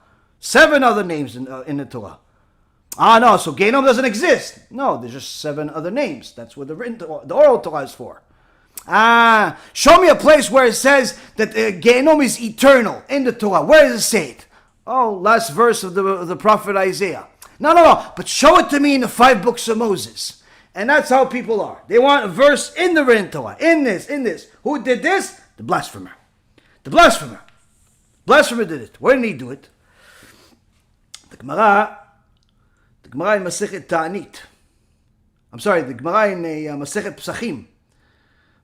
7 other names in the Torah. No, so Genom doesn't exist. No, there's just 7 other names. That's what the Oral Torah is for. Show me a place where it says that Genom is eternal in the Torah. Where does it say it? Oh, last verse of the prophet Isaiah. No. But show it to me in the 5 books of Moses. And that's how people are. They want a verse in the written Torah. In this. Who did this? The blasphemer. The blasphemer. Blasphemer did it. Where did he do it? The Gemara in Masechet Ta'anit. I'm sorry, the Gemara in Masechet Psachim.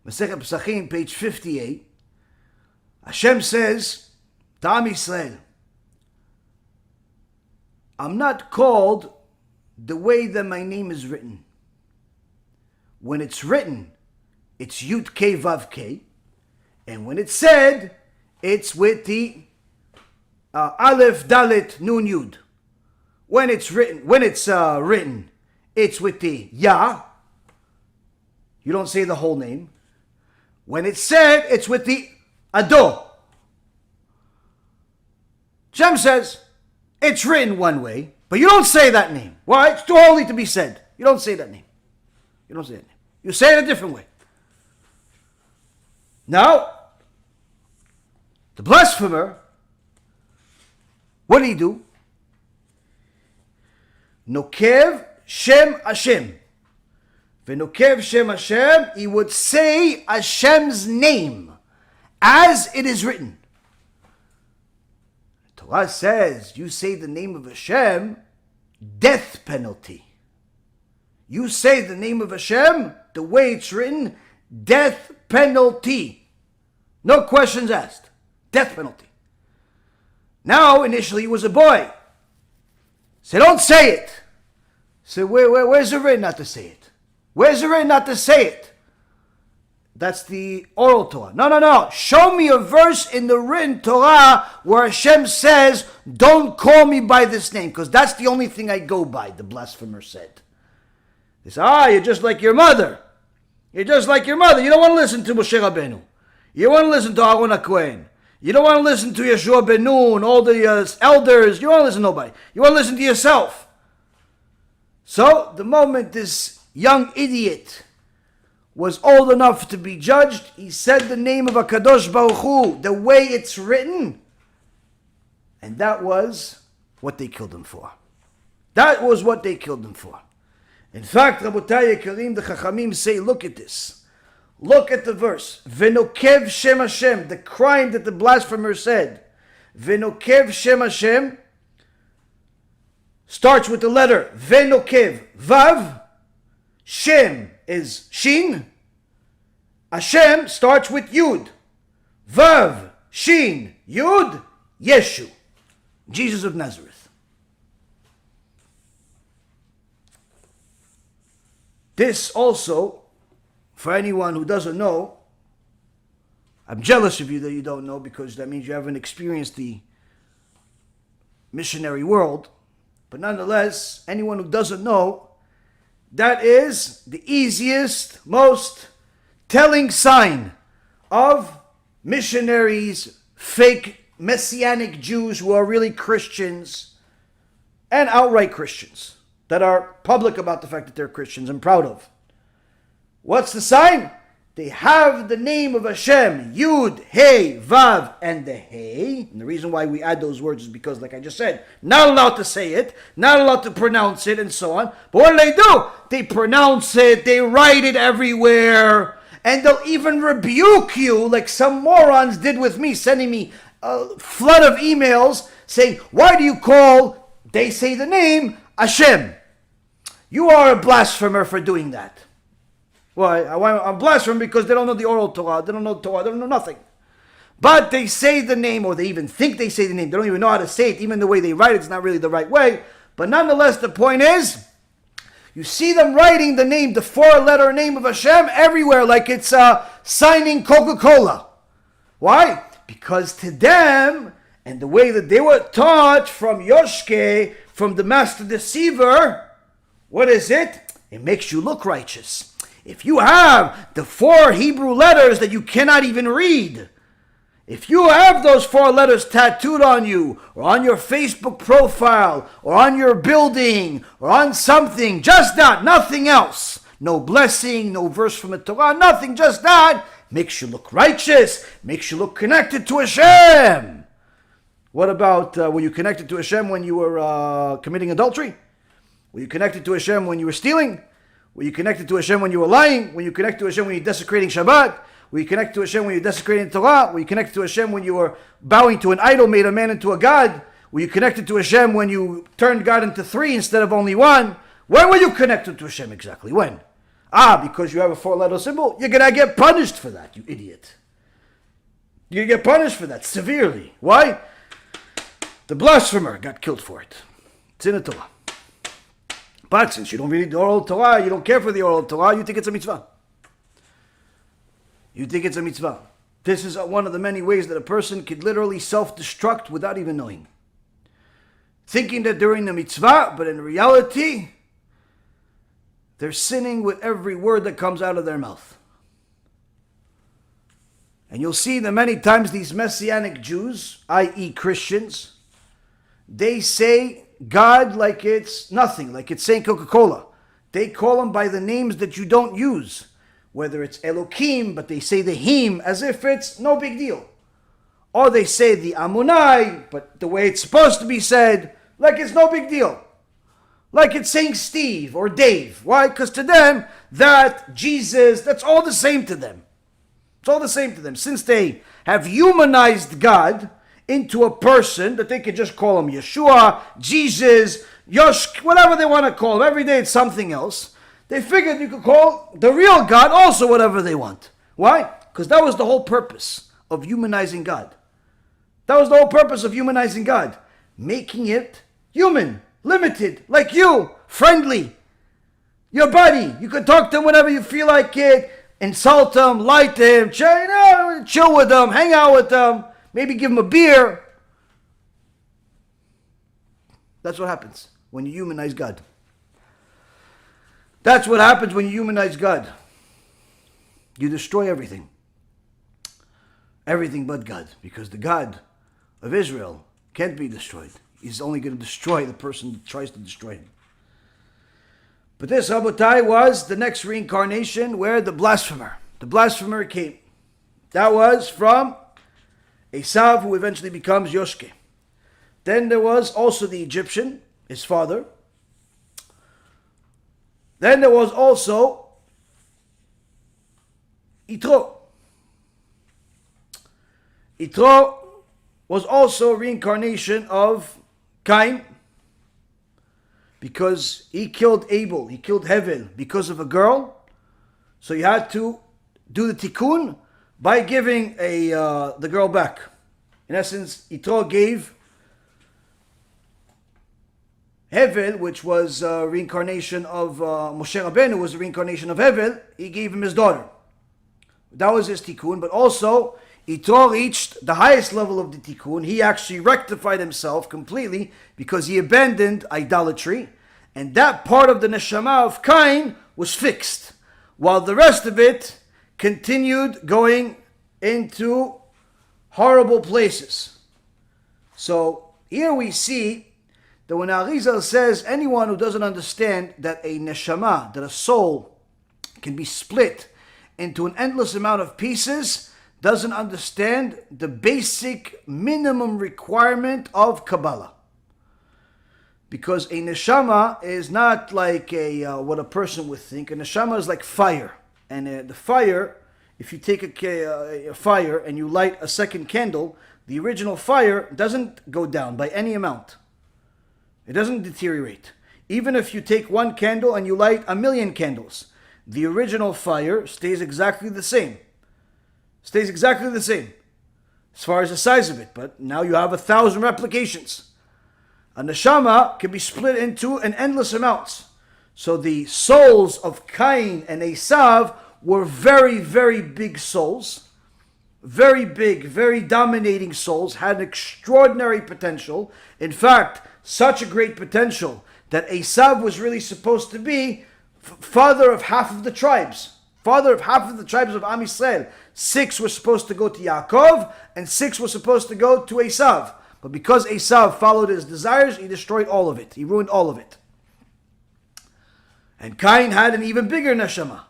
Masechet Psachim, page 58. Hashem says, Ta'am Yisrael, I'm not called the way that my name is written. When it's written, it's Yud K Vav K. And when it's said, it's with the Aleph Dalet Nun Yud. When it's written, it's with the Ya. You don't say the whole name. When it's said, it's with the Ado. Shem says, it's written one way, but you don't say that name. Why? It's too holy to be said. You don't say that name. You say it a different way. Now, the blasphemer, what did he do? Nokev Shem Hashem. V'nokev Shem Hashem, he would say Hashem's name as it is written. The Torah says, you say the name of Hashem, death penalty. You say the name of Hashem, the way it's written, death penalty. No questions asked. Death penalty. Now, initially he was a boy. So don't say it. So where's it written not to say it? Where's it written not to say it? That's the Oral Torah. No. Show me a verse in the written Torah where Hashem says, don't call me by this name, because that's the only thing I go by, the blasphemer said. They say, you're just like your mother. You're just like your mother. You don't want to listen to Moshe Rabbeinu. You want to listen to Aaron HaKohen. You don't want to listen to Yeshua ben Nun, all the elders. You don't want to listen to nobody. You want to listen to yourself. So, the moment this young idiot was old enough to be judged, he said the name of HaKadosh Baruch Hu, the way it's written. And that was what they killed him for. That was what they killed him for. In fact, Rabotai Yekarim, the Chachamim say, look at this. Look at the verse. Venokev Shem Hashem, the crime that the blasphemer said. Venokev Shem Hashem starts with the letter Venokev, Vav. Shem is Shin. Hashem starts with Yud. Vav, Shin, Yud, Yeshu. Jesus of Nazareth. This also, for anyone who doesn't know, I'm jealous of you that you don't know, because that means you haven't experienced the missionary world. But nonetheless, anyone who doesn't know, that is the easiest, most telling sign of missionaries, fake messianic Jews who are really Christians, and outright Christians that are public about the fact that they're Christians and proud of. What's the sign? They have the name of Hashem, Yud, Hey, Vav, and the Hey. And the reason why we add those words is because, like I just said, not allowed to say it, not allowed to pronounce it, and so on. But what do? They pronounce it, they write it everywhere, and they'll even rebuke you, like some morons did with me, sending me a flood of emails saying, why do you call, they say the name, Hashem? You are a blasphemer for doing that. Why? I'm blaspheming because they don't know the Oral Torah, they don't know Torah, they don't know nothing. But they say the name, or they even think they say the name. They don't even know how to say it. Even the way they write it's not really the right way. But nonetheless, the point is, you see them writing the name, the four-letter name of Hashem everywhere, like it's signing Coca-Cola. Why? Because to them, and the way that they were taught from Yoshke, from the master deceiver, what is it? It makes you look righteous. If you have the 4 Hebrew letters that you cannot even read, if you have those 4 letters tattooed on you, or on your Facebook profile, or on your building, or on something, just that, nothing else, no blessing, no verse from the Torah, nothing, just that, makes you look righteous, makes you look connected to Hashem. What about, were you connected to Hashem when you were committing adultery? Were you connected to Hashem when you were stealing? Were you connected to Hashem when you were lying? Were you connected to Hashem when you were desecrating Shabbat? Were you connected to Hashem when you were desecrating Torah? Were you connected to Hashem when you were bowing to an idol, made a man into a god? Were you connected to Hashem when you turned God into 3 instead of only 1? When were you connected to Hashem exactly? When? Because you have a 4-letter symbol? You're going to get punished for that, you idiot. You're going to get punished for that severely. Why? The blasphemer got killed for it. It's in the Torah. But since you don't read the Oral Torah, you don't care for the Oral Torah, you think it's a mitzvah. You think it's a mitzvah. This is one of the many ways that a person could literally self-destruct without even knowing. Thinking that they're in the mitzvah, but in reality, they're sinning with every word that comes out of their mouth. And you'll see that many times these messianic Jews, i.e. Christians, they say God like it's nothing, like it's saying Coca-Cola. They call him by the names that you don't use. Whether it's Elokim, but they say the Him as if it's no big deal. Or they say the Amunai, but the way it's supposed to be said, like it's no big deal. Like it's saying Steve or Dave. Why? Because to them, that, Jesus, that's all the same to them. It's all the same to them. Since they have humanized God into a person that they could just call him Yeshua, Jesus, Yosh, whatever they want to call him. Every day it's something else. They figured you could call the real God also whatever they want. Why? Because that was the whole purpose of humanizing God. That was the whole purpose of humanizing God. Making it human, limited, like you, friendly. Your buddy. You can talk to him whenever you feel like it. Insult him, lie to him, chill with him, hang out with him. Maybe give him a beer. That's what happens when you humanize God. That's what happens when you humanize God. you destroy everything. Everything but God. Because the God of Israel can't be destroyed. He's only going to destroy the person that tries to destroy him. But this, Rabotai, was the next reincarnation where the blasphemer came. That was from Esav, who eventually becomes Yoshke. Then there was also the Egyptian, his father. Then there was also Yitro. Yitro was also a reincarnation of Kayin, because he killed Abel, he killed Hevel because of a girl. So you had to do the tikkun by giving the girl back. In essence, Yitro gave Hevel, which was a reincarnation of Moshe Rabbeinu, was a reincarnation of Hevel. He gave him his daughter. That was his tikkun. But also, Yitro reached the highest level of the tikkun. He actually rectified himself completely because he abandoned idolatry. And that part of the neshama of Kayin was fixed, while the rest of it continued going into horrible places. So here we see that when Arizal says anyone who doesn't understand that a neshama, that a soul can be split into an endless amount of pieces, doesn't understand the basic minimum requirement of Kabbalah. Because a neshama is not like what a person would think. A neshama is like fire. And the fire, if you take a fire and you light a second candle, the original fire doesn't go down by any amount. It doesn't deteriorate. Even if you take one candle and you light 1,000,000 candles, the original fire stays exactly the same. Stays exactly the same as far as the size of it. But now you have 1,000 replications. A neshama can be split into an endless amounts. So the souls of Kayin and Esav were very, very big souls. Very big, very dominating souls, had an extraordinary potential. In fact, such a great potential that Esav was really supposed to be father of half of the tribes. Father of half of the tribes of Am Yisrael. 6 were supposed to go to Yaakov, and 6 were supposed to go to Esav. But because Esav followed his desires, he destroyed all of it. He ruined all of it. And Kayin had an even bigger neshama.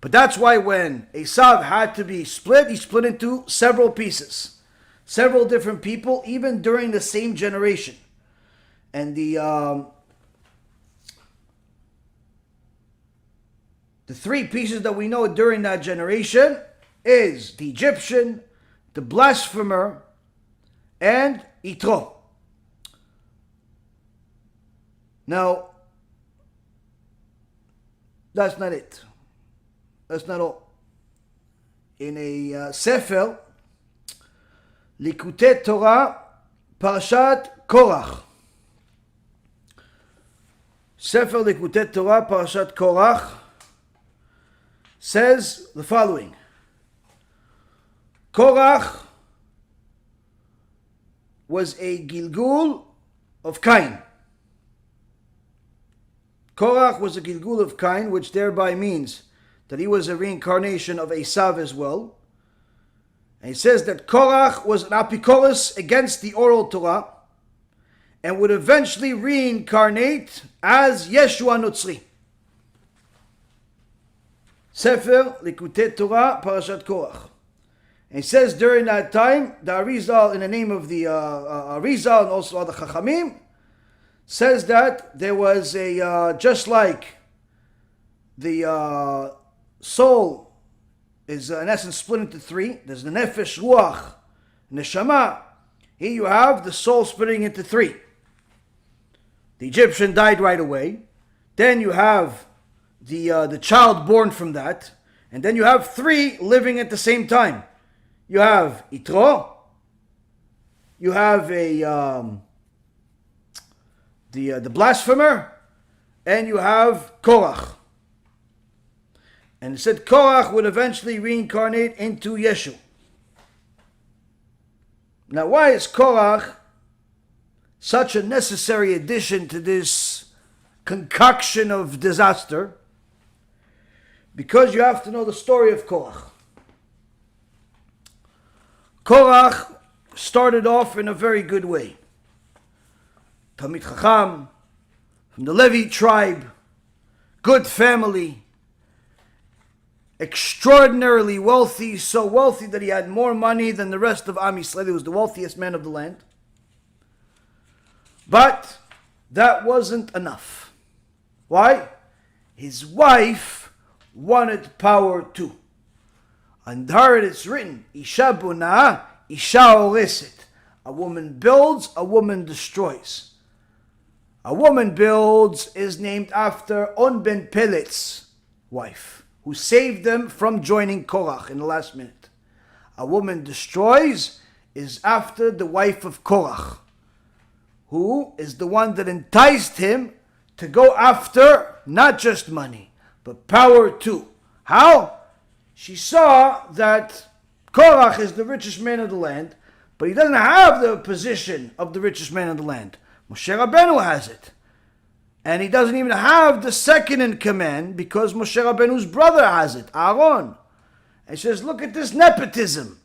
But that's why when Esav had to be split, he split into several pieces. Several different people, even during the same generation. And the 3 pieces that we know during that generation is the Egyptian, the blasphemer, and Yitro. Now, that's not it. That's not all. In a Sefer, Likutei Torah, Parashat Korach. Sefer Likutei Torah, Parashat Korach, says the following. Korach was a Gilgul of Kayin. Korach was a Gilgul of Kayin, which thereby means that he was a reincarnation of Esav as well. And he says that Korach was an apikoros against the Oral Torah and would eventually reincarnate as Yeshua Notzri. Sefer Likutei Torah, Parashat Korach. And he says during that time, the Arizal, in the name of the Arizal and also other Chachamim, says that there was a, just like the soul is in essence split into 3, there's the Nefesh, Ruach, Neshama. Here you have the soul splitting into 3. The Egyptian died right away. Then you have the child born from that. And then you have 3 living at the same time. You have Yitro, you have the blasphemer, and you have Korach. And it said Korach would eventually reincarnate into Yeshu. Now, why is Korach such a necessary addition to this concoction of disaster? Because you have to know the story of Korach. Korach started off in a very good way. Talmid Chacham, from the Levi tribe, good family, extraordinarily wealthy, so wealthy that he had more money than the rest of Am Yisrael. He was the wealthiest man of the land. But that wasn't enough. Why? His wife wanted power too. And her it's written, Isha buna, Isha oreset. A woman builds, a woman destroys. A woman builds is named after On ben Pelet's wife, who saved them from joining Korach in the last minute. A woman destroys is after the wife of Korach, who is the one that enticed him to go after not just money, but power too. How? She saw that Korach is the richest man of the land, but he doesn't have the position of the richest man of the land. Moshe Rabbeinu has it. And he doesn't even have the second in command because Moshe Rabbeinu's brother has it, Aaron. And she says, look at this nepotism.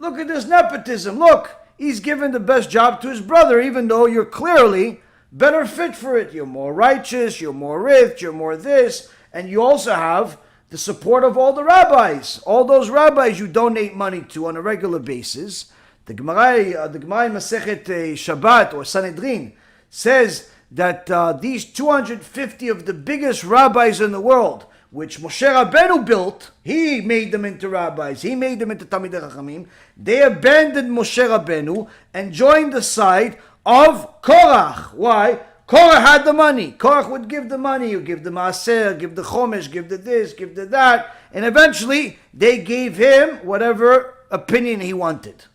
Look at this nepotism. Look, he's given the best job to his brother, even though you're clearly better fit for it. You're more righteous, you're more rich, you're more this, and you also have the support of all the rabbis. All those rabbis you donate money to on a regular basis. The Gemara in Masechet Shabbat or Sanhedrin says that these 250 of the biggest rabbis in the world, which Moshe Rabbeinu built, he made them into rabbis, he made them into Talmidei Chachamim, they abandoned Moshe Rabbeinu and joined the side of Korach. Why? Korach had the money. Korach would give the money, you give the Maaser, give the Chomesh, give the this, give the that, and eventually they gave him whatever opinion he wanted.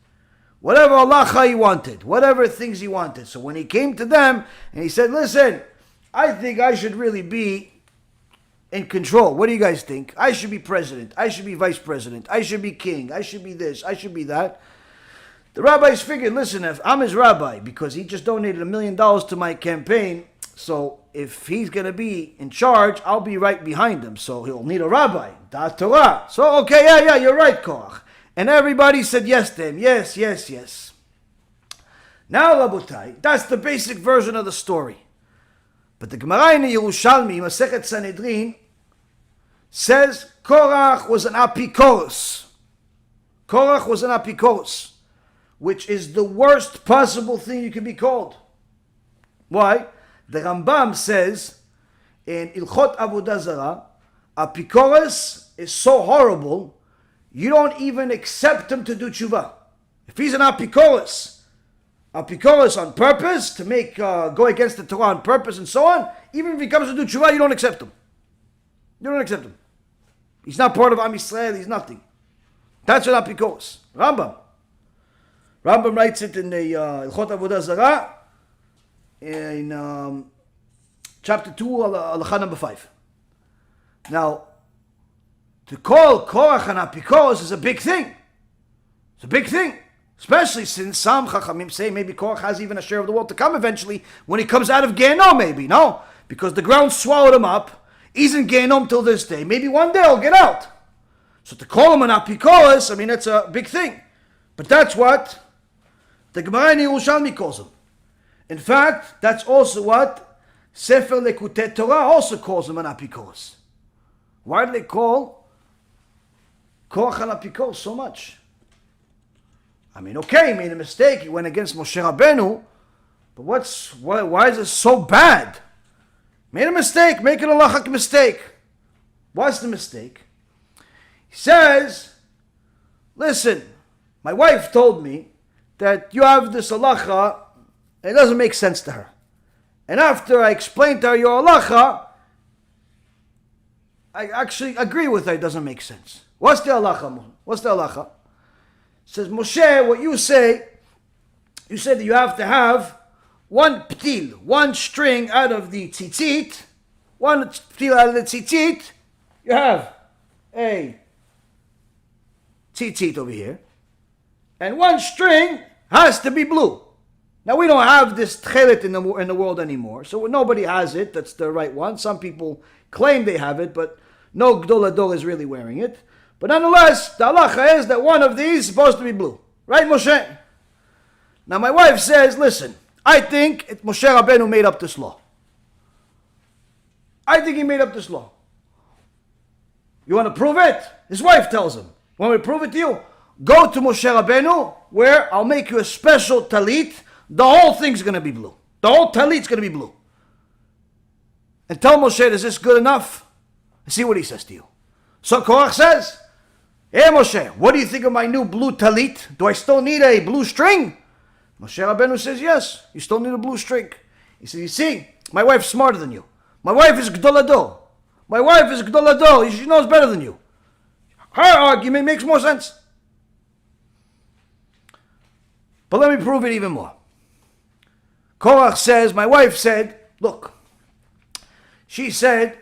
Whatever halacha he wanted, whatever things he wanted. So when he came to them and he said, listen, I think I should really be in control. What do you guys think? I should be president. I should be vice president. I should be king. I should be this. I should be that. The rabbis figured, listen, if I'm his rabbi, because he just donated $1 million to my campaign, so if he's going to be in charge, I'll be right behind him. So he'll need a rabbi. Da Torah. So, okay, yeah, you're right, Korach. And everybody said yes to him. Yes, yes, yes. Now, Rabotai, that's the basic version of the story. But the Gemara in the Yerushalmi, Masechet Sanhedrin, says Korach was an apikoros. Korach was an apikoros, which is the worst possible thing you can be called. Why? The Rambam says in Ilchot Avodah Zarah, apikoros is so horrible, you don't even accept him to do tshuva. If he's an apikoros on purpose, to make go against the Torah on purpose and so on, even if he comes to do tshuva, you don't accept him. You don't accept him. He's not part of Am Yisrael, he's nothing. That's an apikoros. Rambam writes it in the Ilchot Avodah Zarah, in chapter 2, halacha number 5. Now, to call Korach an apikoros is a big thing. It's a big thing. Especially since some Chachamim say maybe Korach has even a share of the world to come eventually when he comes out of Gehenom, maybe, no? Because the ground swallowed him up. He's in Gehenom till this day. Maybe one day he'll get out. So to call him an apikoros, I mean, that's a big thing. But that's what the Gemara in Yerushalmi calls him. In fact, that's also what Sefer Lekutei Torah also calls him an apikoros. Why do they call Korach an apikoros so much? I mean, okay, he made a mistake. He went against Moshe Rabbeinu, but why is it so bad? Made a mistake, make it a halachic mistake. What's the mistake? He says, listen, my wife told me that you have this halacha, and it doesn't make sense to her. And after I explained to her your halacha, I actually agree with her, it doesn't make sense. What's the halacha? What's the halacha? It says, Moshe, what you said that you have to have one ptil, one string out of the tzitzit, one ptil out of the tzitzit, you have a tzitzit over here, and one string has to be blue. Now we don't have this tchelet in the world anymore, so nobody has it, that's the right one. Some people claim they have it, but no Gdol Ador is really wearing it. But nonetheless, the halacha is that one of these is supposed to be blue, Right, Moshe? Now my wife says, listen, I think Moshe Rabbeinu made up this law. I think he made up this law. You want to prove it? His wife tells him, want me to prove it to you? Go to Moshe Rabbeinu, where I'll make you a special talit. The whole thing's going to be blue. The whole talit's going to be blue. And tell Moshe, is this good enough? And see what he says to you. So Korach says, hey Moshe, what do you think of my new blue talit? Do I still need a blue string? Moshe Rabbeinu says, yes, you still need a blue string. He says, you see, my wife's smarter than you. My wife is Gdolado. My wife is Gdolado. She knows better than you. Her argument makes more sense. But let me prove it even more. Korach says, my wife said, look, she said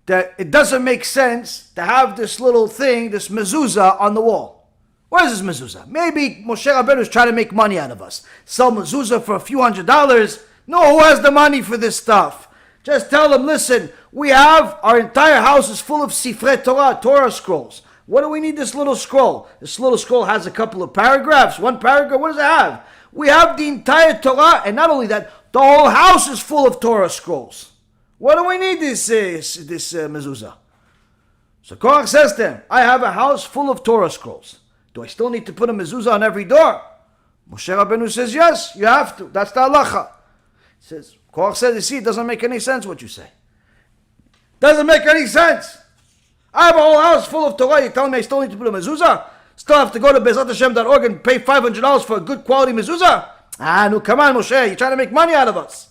that it doesn't make sense to have this little thing, this mezuzah on the wall. What is this mezuzah? Maybe Moshe Rabbeinu is trying to make money out of us. Sell mezuzah for a few $100s. No, who has the money for this stuff? Just tell them, listen, we have, our entire house is full of Sifrei Torah, Torah scrolls. What do we need this little scroll? This little scroll has a couple of paragraphs. One paragraph, what does it have? We have the entire Torah, and not only that, the whole house is full of Torah scrolls. What do we need this mezuzah? So Korach says to him, I have a house full of Torah scrolls. Do I still need to put a mezuzah on every door? Moshe Rabbeinu says, yes, you have to. That's the halacha. Korach says, you see, it doesn't make any sense what you say. Doesn't make any sense. I have a whole house full of Torah. You're telling me I still need to put a mezuzah? Still have to go to BezratHashem.org and pay $500 for a good quality mezuzah? No, come on, Moshe. You're trying to make money out of us.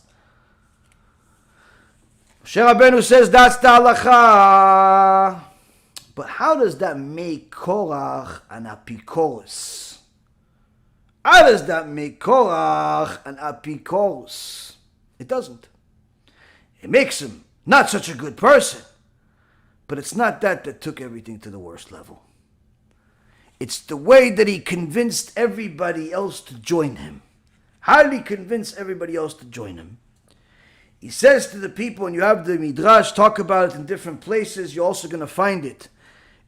Moshe Rabbeinu says, that's the halacha. But how does that make Korach an apikoros? How does that make Korach an apikoros? It doesn't. It makes him not such a good person. But it's not that took everything to the worst level. It's the way that he convinced everybody else to join him. How did he convince everybody else to join him? He says to the people, and you have the Midrash talk about it in different places, you're also going to find it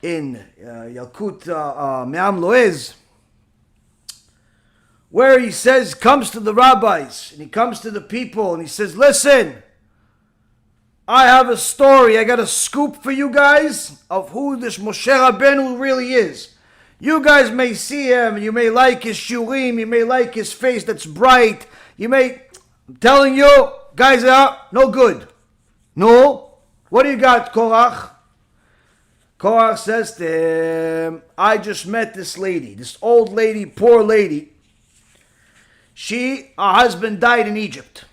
in Yalkut Me'am Loez, where he says, comes to the rabbis, and he comes to the people, and he says, listen, I have a story, I got a scoop for you guys of who this Moshe Rabbeinu really is. You guys may see him, you may like his shurim, you may like his face that's bright, I'm telling you, guys are no good. No? What do you got, Korach? Korach says to him, I just met this lady, this old lady, poor lady. Her husband died in Egypt.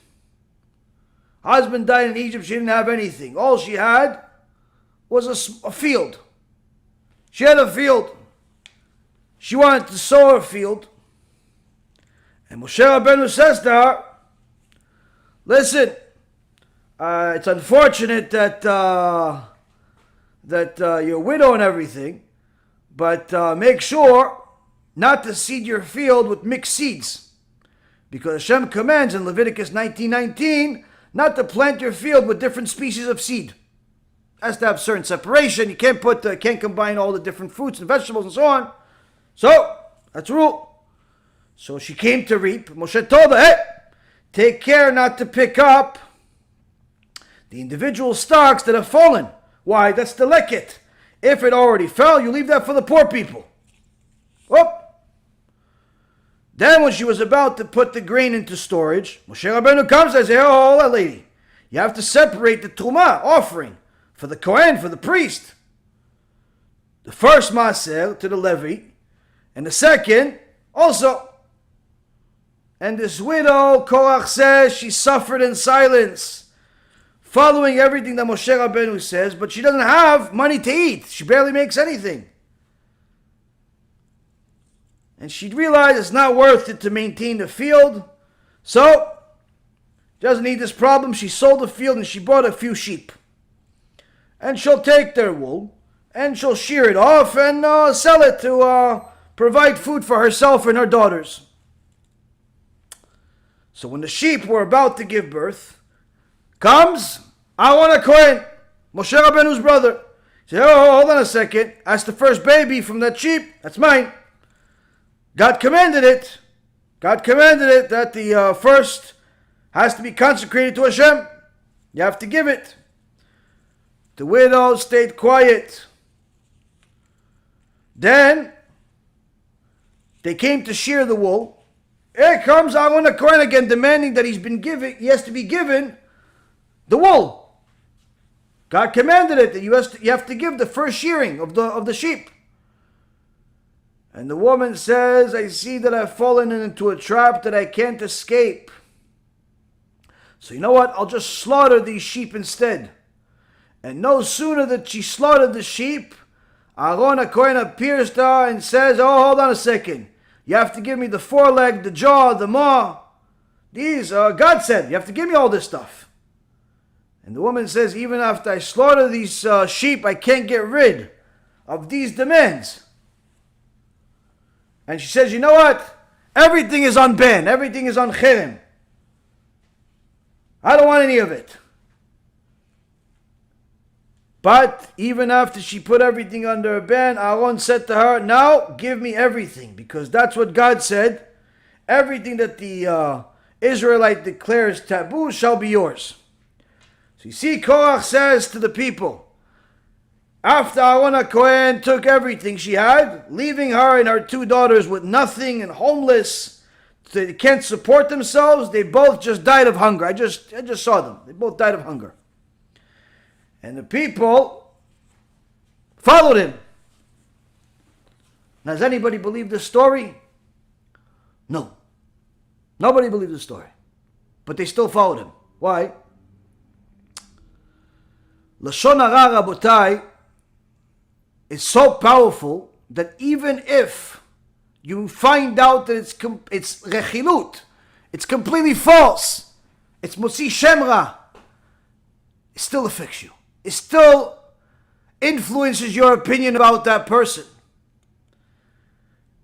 Her husband died in Egypt, she didn't have anything. All she had was a field. She had a field. She wanted to sow her field. And Moshe Rabbeinu says to her, listen, it's unfortunate that you're a widow and everything, but make sure not to seed your field with mixed seeds. Because Hashem commands in Leviticus 19:19 not to plant your field with different species of seed. Has to have certain separation. You can't combine all the different fruits and vegetables and so on. So, that's a rule. So she came to reap. Moshe told her, hey, take care not to pick up the individual stalks that have fallen. Why? That's the leket. If it already fell, you leave that for the poor people. Whoop. Then when she was about to put the grain into storage, Moshe Rabbeinu comes and says, hey, hold on, lady. You have to separate the Tumah offering for the Kayin, for the priest. The first Maser to the Levi, and the second also. And this widow, Korach says, she suffered in silence, following everything that Moshe Rabbeinu says, but she doesn't have money to eat. She barely makes anything. And she realized it's not worth it to maintain the field. So, doesn't need this problem. She sold the field and she bought a few sheep. And she'll take their wool and she'll shear it off and sell it to provide food for herself and her daughters. So when the sheep were about to give birth, comes, I want a Kayin, Moshe Rabbeinu's brother. He said, oh, hold on a second. That's the first baby from that sheep. That's mine. God commanded it. God commanded it that the first has to be consecrated to Hashem. You have to give it. The widow stayed quiet. Then they came to shear the wool. Here comes Aaron HaKohen again, demanding that he has to be given the wool. God commanded it that you have to give the first shearing of the sheep. And the woman says, I see that I've fallen into a trap that I can't escape. So you know what? I'll just slaughter these sheep instead. And no sooner that she slaughtered the sheep, Aaron HaKohen appears to her and says, oh, hold on a second. You have to give me the foreleg, the jaw, the maw. These, God said, you have to give me all this stuff. And the woman says, even after I slaughter these sheep, I can't get rid of these demands. And she says, you know what? Everything is on ban. Everything is on cherem. I don't want any of it. But even after she put everything under a ban, Aaron said to her, now give me everything. Because that's what God said. Everything that the Israelite declares taboo shall be yours. So you see, Korach says to the people, after Aaron HaKohen took everything she had, leaving her and her two daughters with nothing and homeless, they can't support themselves, they both just died of hunger. I just saw them. They both died of hunger. And the people followed him. Now, does anybody believe this story? No. Nobody believed the story. But they still followed him. Why? Lashon hara, Rabotai, is so powerful that even if you find out that it's rechilut, it's completely false, it's Motzi Shem Ra, it still affects you. It still influences your opinion about that person.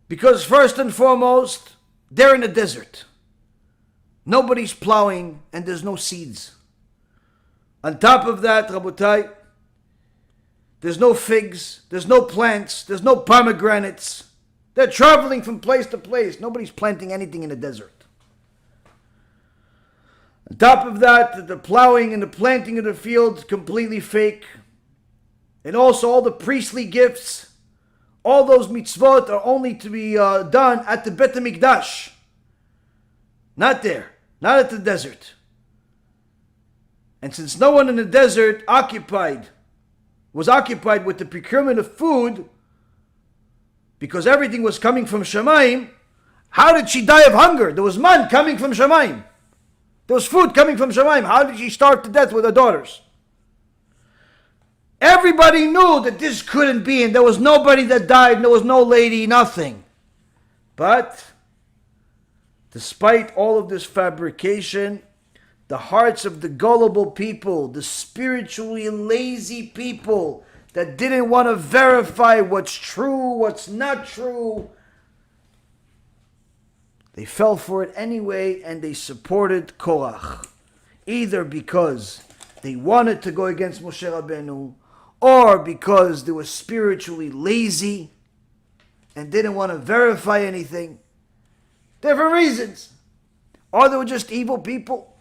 Because first and foremost, they're in a desert. Nobody's plowing and there's no seeds. On top of that, Rabotai, there's no figs, there's no plants, there's no pomegranates. They're traveling from place to place. Nobody's planting anything in the desert. On top of that, the plowing and the planting of the fields, completely fake. And also all the priestly gifts, all those mitzvot are only to be done at the Bet HaMikdash. Not there, not at the desert. And since no one in the desert was occupied with the procurement of food, because everything was coming from Shamayim, how did she die of hunger? There was man coming from Shamayim. There was food coming from Shamayim. How did she starve to death with her daughters? Everybody knew that this couldn't be, and there was nobody that died, there was no lady, nothing. But despite all of this fabrication, the hearts of the gullible people, the spiritually lazy people that didn't want to verify what's true, what's not true, they fell for it anyway and they supported Korach. Either because they wanted to go against Moshe Rabbeinu, or because they were spiritually lazy and didn't want to verify anything. Different reasons. Or they were just evil people.